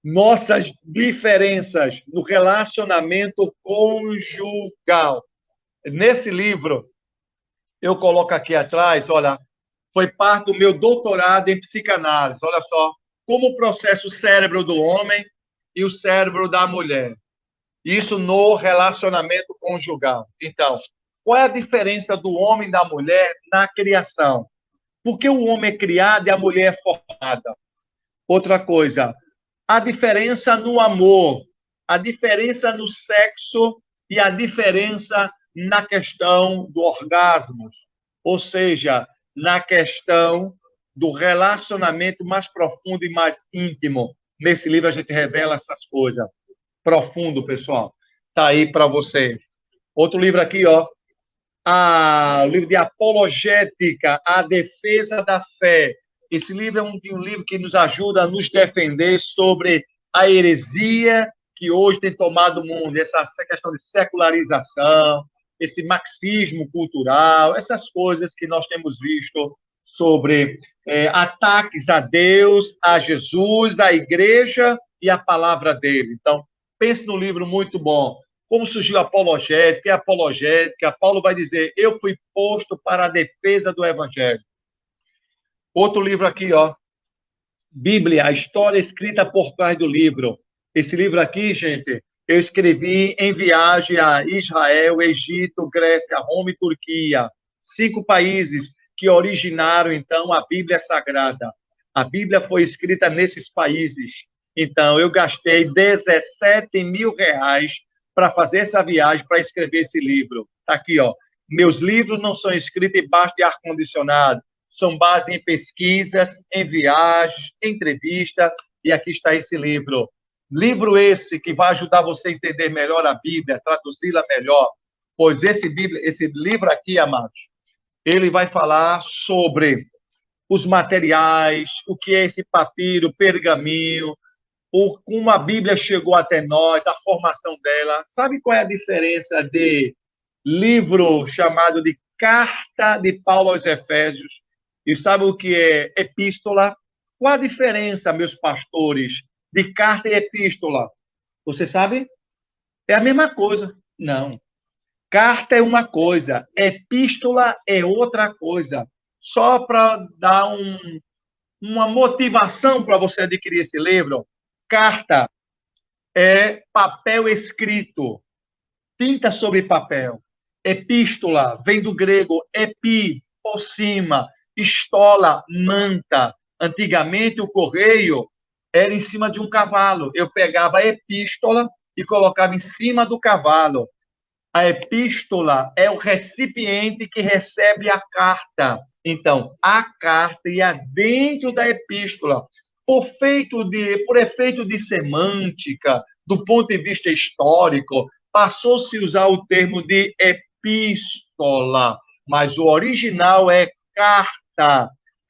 Nossas diferenças no relacionamento conjugal. Nesse livro, eu coloco aqui atrás, olha, foi parte do meu doutorado em psicanálise. Olha só, como processa o cérebro do homem e o cérebro da mulher. Isso no relacionamento conjugal. Então, qual é a diferença do homem e da mulher na criação? Por que o homem é criado e a mulher é formada? Outra coisa, a diferença no amor, a diferença no sexo e a diferença na questão do orgasmo. Ou seja, na questão do relacionamento mais profundo e mais íntimo. Nesse livro a gente revela essas coisas. Profundo, pessoal. Tá aí para você. Outro livro aqui, ó. O livro de Apologética, a defesa da fé. Esse livro é um livro que nos ajuda a nos defender sobre a heresia que hoje tem tomado o mundo, essa questão de secularização, esse marxismo cultural, essas coisas que nós temos visto sobre ataques a Deus, a Jesus, a igreja e a palavra dele. Então, pense num livro muito bom. Como surgiu a apologética? Paulo vai dizer, eu fui posto para a defesa do evangelho. Outro livro aqui, ó. Bíblia, a história escrita por trás do livro. Esse livro aqui, gente, eu escrevi em viagem a Israel, Egito, Grécia, Roma e Turquia. 5 países que originaram, então, a Bíblia Sagrada. A Bíblia foi escrita nesses países. Então, eu gastei 17 mil reais para fazer essa viagem, para escrever esse livro. Está aqui, ó. Meus livros não são escritos embaixo de ar-condicionado, são base em pesquisas, em viagens, entrevista, e aqui está esse livro. Livro esse que vai ajudar você a entender melhor a Bíblia, traduzi-la melhor, pois esse livro aqui, amados, ele vai falar sobre os materiais, o que é esse papiro, pergaminho, como a Bíblia chegou até nós, a formação dela. Sabe qual é a diferença de livro chamado de Carta de Paulo aos Efésios? E sabe o que é epístola? Qual a diferença, meus pastores, de carta e epístola? Você sabe? É a mesma coisa. Não. Carta é uma coisa, epístola é outra coisa. Só para dar uma motivação para você adquirir esse livro, carta é papel escrito, tinta sobre papel. Epístola vem do grego epi, por cima, estola, manta. Antigamente, o correio era em cima de um cavalo. Eu pegava a epístola e colocava em cima do cavalo. A epístola é o recipiente que recebe a carta. Então, a carta ia dentro da epístola. Por efeito de semântica, do ponto de vista histórico, passou-se a usar o termo de epístola, mas o original é carta.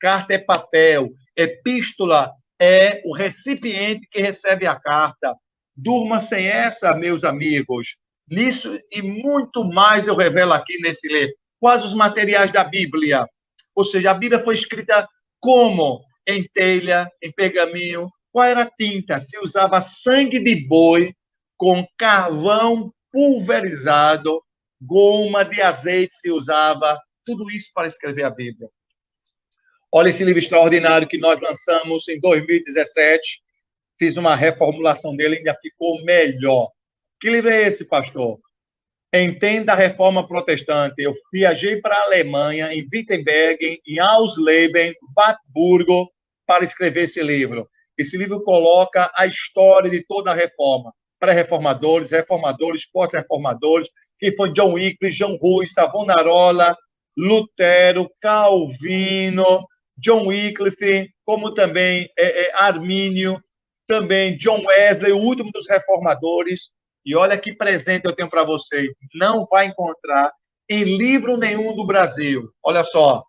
Carta é papel. Epístola é o recipiente que recebe a carta. Durma sem essa, meus amigos. Nisso e muito mais eu revelo aqui nesse livro. Quais os materiais da Bíblia? Ou seja, a Bíblia foi escrita como? Em telha, em pergaminho. Qual era a tinta? Se usava sangue de boi com carvão pulverizado, goma de azeite se usava, tudo isso para escrever a Bíblia. Olha esse livro extraordinário que nós lançamos em 2017. Fiz uma reformulação dele, ainda ficou melhor. Que livro é esse, pastor? Entenda a Reforma Protestante. Eu viajei para a Alemanha, em Wittenberg, em Ausleben, Wartburgo, para escrever esse livro. Esse livro coloca a história de toda a reforma. Pré-reformadores, reformadores, pós-reformadores, que foi John Wycliffe, John Rui, Savonarola, Lutero, Calvino, John Wycliffe, como também Armínio, também John Wesley, o último dos reformadores. E olha que presente eu tenho para vocês. Não vai encontrar em livro nenhum do Brasil. Olha só.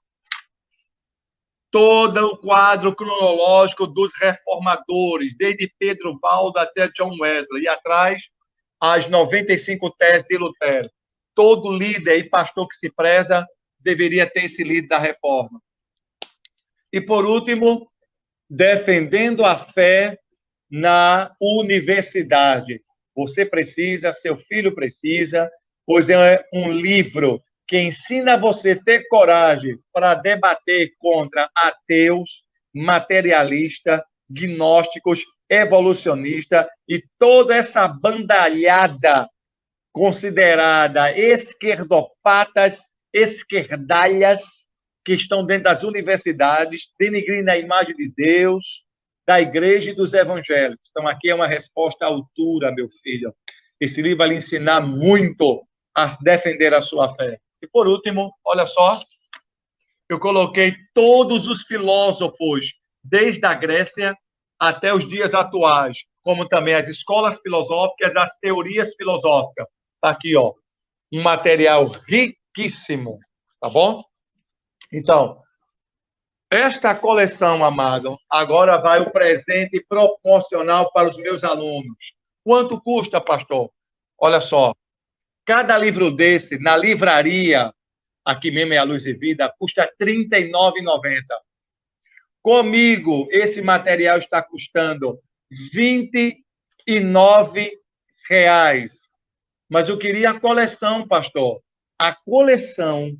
Todo o quadro cronológico dos reformadores, desde Pedro Valdo até John Wesley. E atrás, as 95 teses de Lutero. Todo líder e pastor que se preza deveria ter esse livro da reforma. E, por último, defendendo a fé na universidade. Você precisa, seu filho precisa, pois é um livro que ensina você a ter coragem para debater contra ateus, materialistas, gnósticos, evolucionistas e toda essa bandalhada considerada esquerdopatas, esquerdalhas, que estão dentro das universidades, denegrindo a imagem de Deus, da igreja e dos evangélicos. Então, aqui é uma resposta à altura, meu filho. Esse livro vai lhe ensinar muito a defender a sua fé. E, por último, olha só, eu coloquei todos os filósofos, desde a Grécia até os dias atuais, como também as escolas filosóficas, as teorias filosóficas. Está aqui, ó, um material riquíssimo, tá bom? Então, esta coleção, amado, agora vai o presente proporcional para os meus alunos. Quanto custa, pastor? Olha só, cada livro desse, na livraria, aqui mesmo é a Luz e Vida, custa R$ 39,90. Comigo, esse material está custando R$ 29,00. Mas eu queria a coleção, pastor. A coleção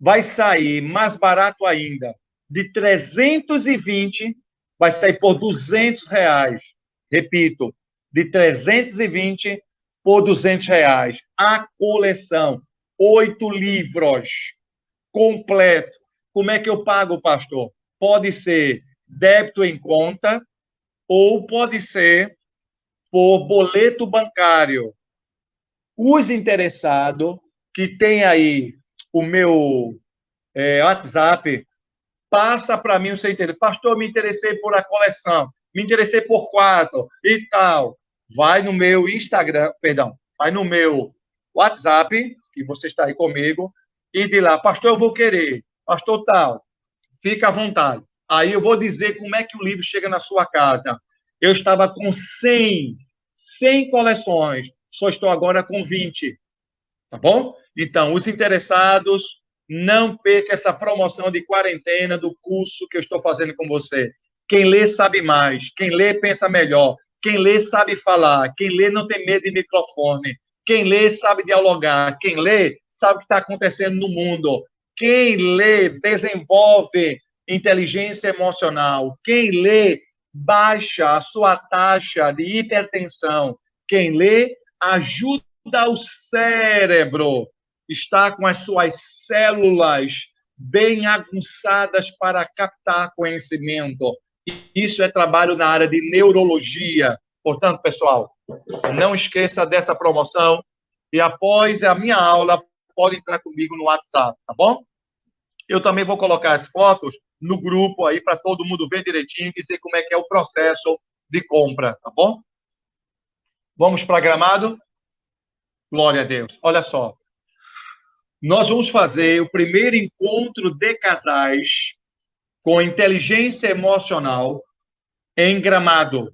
vai sair mais barato ainda. de 320 vai sair por R$ 200. Repito, de 320 por R$ 200. A coleção, 8 livros completo. Como é que eu pago, pastor? Pode ser débito em conta ou pode ser por boleto bancário. Os interessados que tem aí o meu WhatsApp, passa para mim o seu interesse. Pastor, me interessei por a coleção, me interessei por 4 e tal. Vai no meu Instagram, perdão, vai no meu WhatsApp, que você está aí comigo, e de lá, pastor, eu vou querer, pastor tal, fica à vontade. Aí eu vou dizer como é que o livro chega na sua casa. Eu estava com 100 coleções, só estou agora com 20. Tá bom? Então, os interessados, não perca essa promoção de quarentena do curso que eu estou fazendo com você. Quem lê sabe mais, quem lê pensa melhor, quem lê sabe falar, quem lê não tem medo de microfone, quem lê sabe dialogar, quem lê sabe o que está acontecendo no mundo, quem lê desenvolve inteligência emocional, quem lê baixa a sua taxa de hipertensão, quem lê ajuda o cérebro está com as suas células bem aguçadas para captar conhecimento. Isso é trabalho na área de neurologia. Portanto, pessoal, não esqueça dessa promoção e após a minha aula, pode entrar comigo no WhatsApp, tá bom? Eu também vou colocar as fotos no grupo aí para todo mundo ver direitinho e dizer como é que é o processo de compra, tá bom? Vamos para Gramado? Glória a Deus. Olha só. Nós vamos fazer o primeiro encontro de casais com inteligência emocional em Gramado.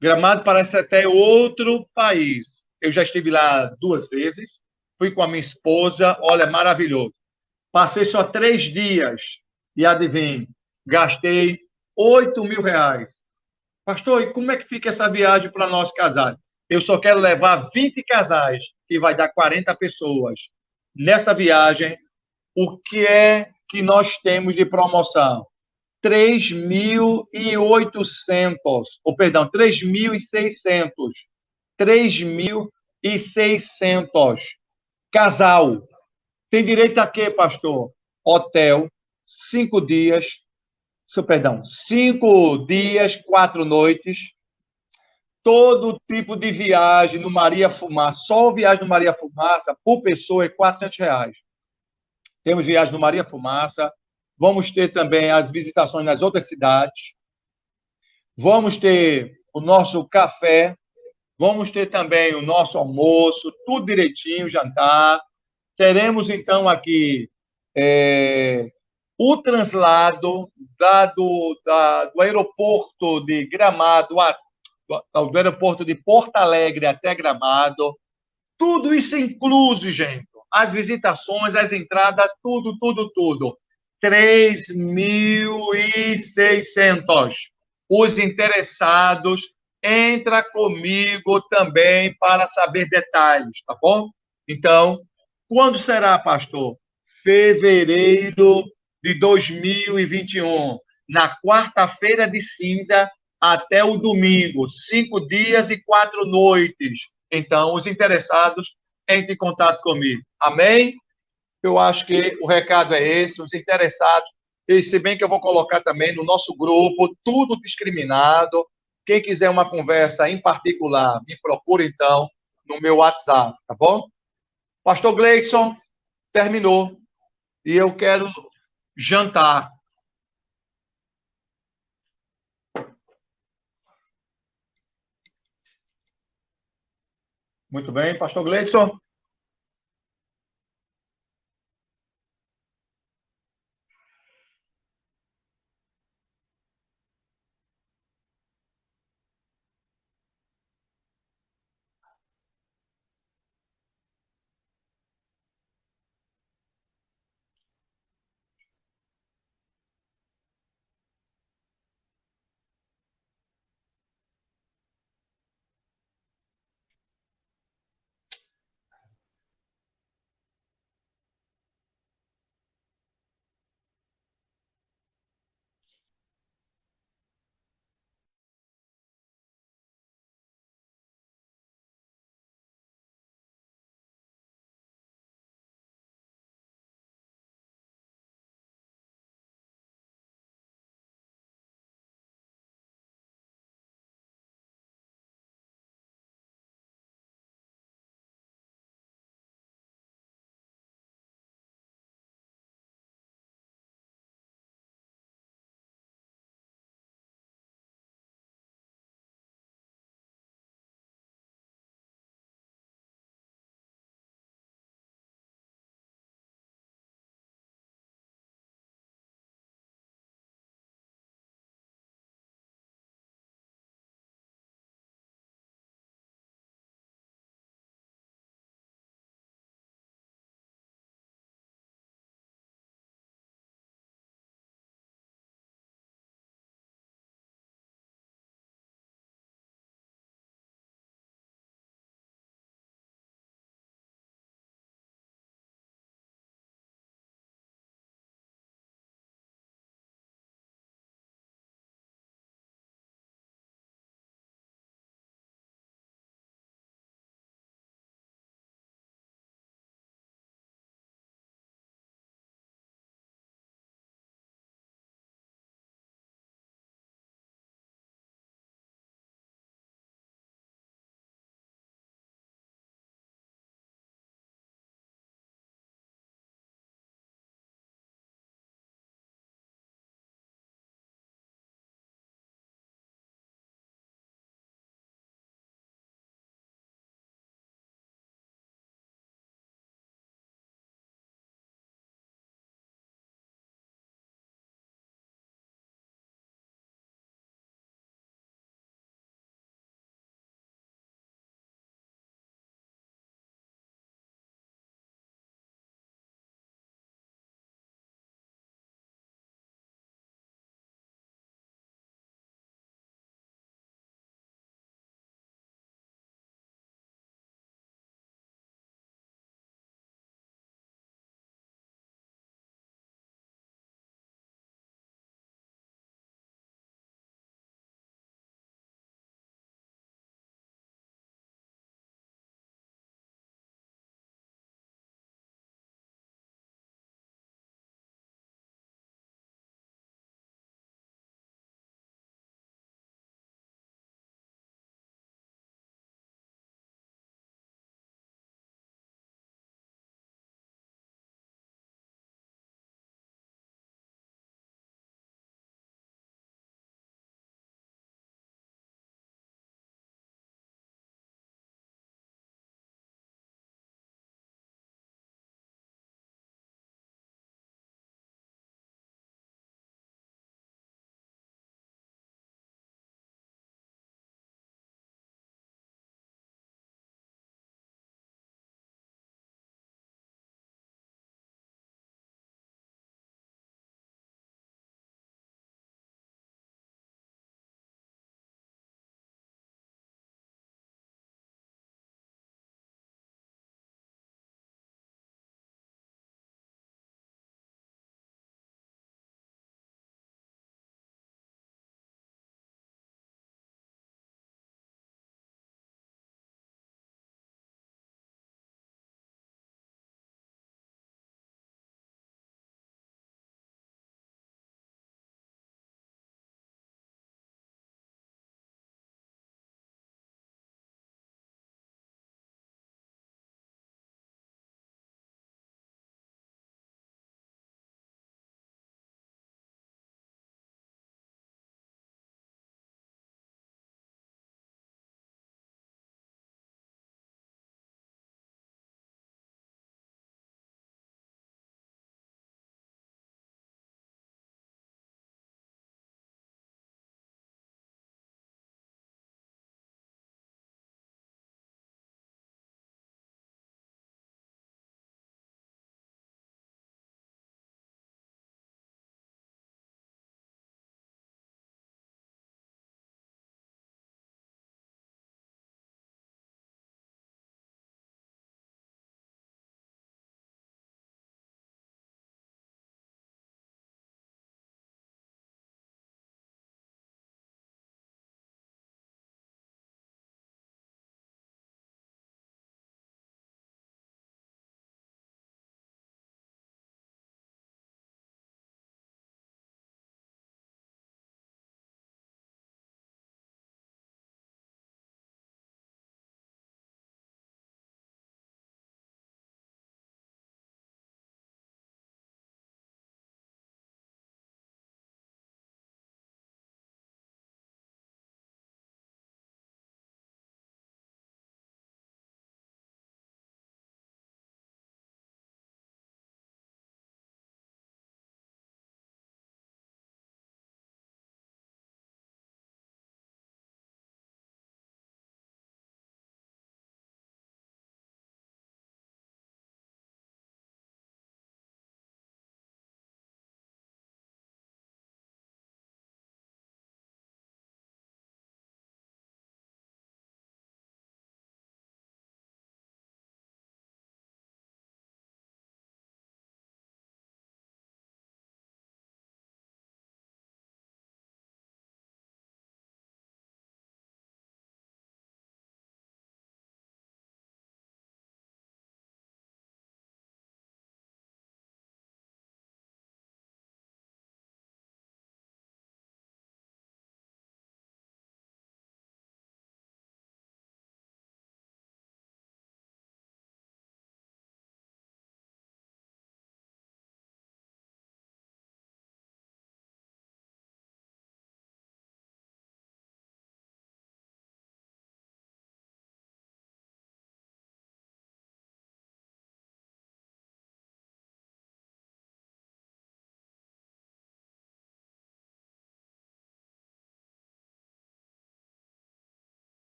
Gramado parece até outro país. Eu já estive lá 2 vezes, fui com a minha esposa, olha, maravilhoso. Passei só 3 dias e adivinhe, gastei R$ 8.000. Pastor, e como é que fica essa viagem para nós casais? Eu só quero levar 20 casais, que vai dar 40 pessoas. Nessa viagem, o que é que nós temos de promoção? 3.800, ou perdão, 3.600. 3.600. Casal. Tem direito a quê, pastor? Hotel, 5 dias, perdão, 5 dias, 4 noites, todo tipo de viagem no Maria Fumaça. Só viagem no Maria Fumaça, por pessoa, é R$ 400. Temos viagem no Maria Fumaça. Vamos ter também as visitações nas outras cidades. Vamos ter o nosso café. Vamos ter também o nosso almoço, tudo direitinho, jantar. Teremos, então, aqui o translado do aeroporto de Gramado, do aeroporto de Porto Alegre até Gramado. Tudo isso incluso, gente. As visitações, as entradas, tudo, tudo, tudo. 3.600. Os interessados, entra comigo também para saber detalhes, tá bom? Então, quando será, pastor? Fevereiro de 2021. Na quarta-feira de cinza até o domingo. 5 dias e 4 noites. Então, os interessados, entrem em contato comigo. Amém? Eu acho que o recado é esse. Os interessados, e se bem que eu vou colocar também no nosso grupo, tudo discriminado. Quem quiser uma conversa em particular, me procura, então, no meu WhatsApp, tá bom? Pastor Gleison, terminou. E eu quero jantar. Muito bem, pastor Gleison.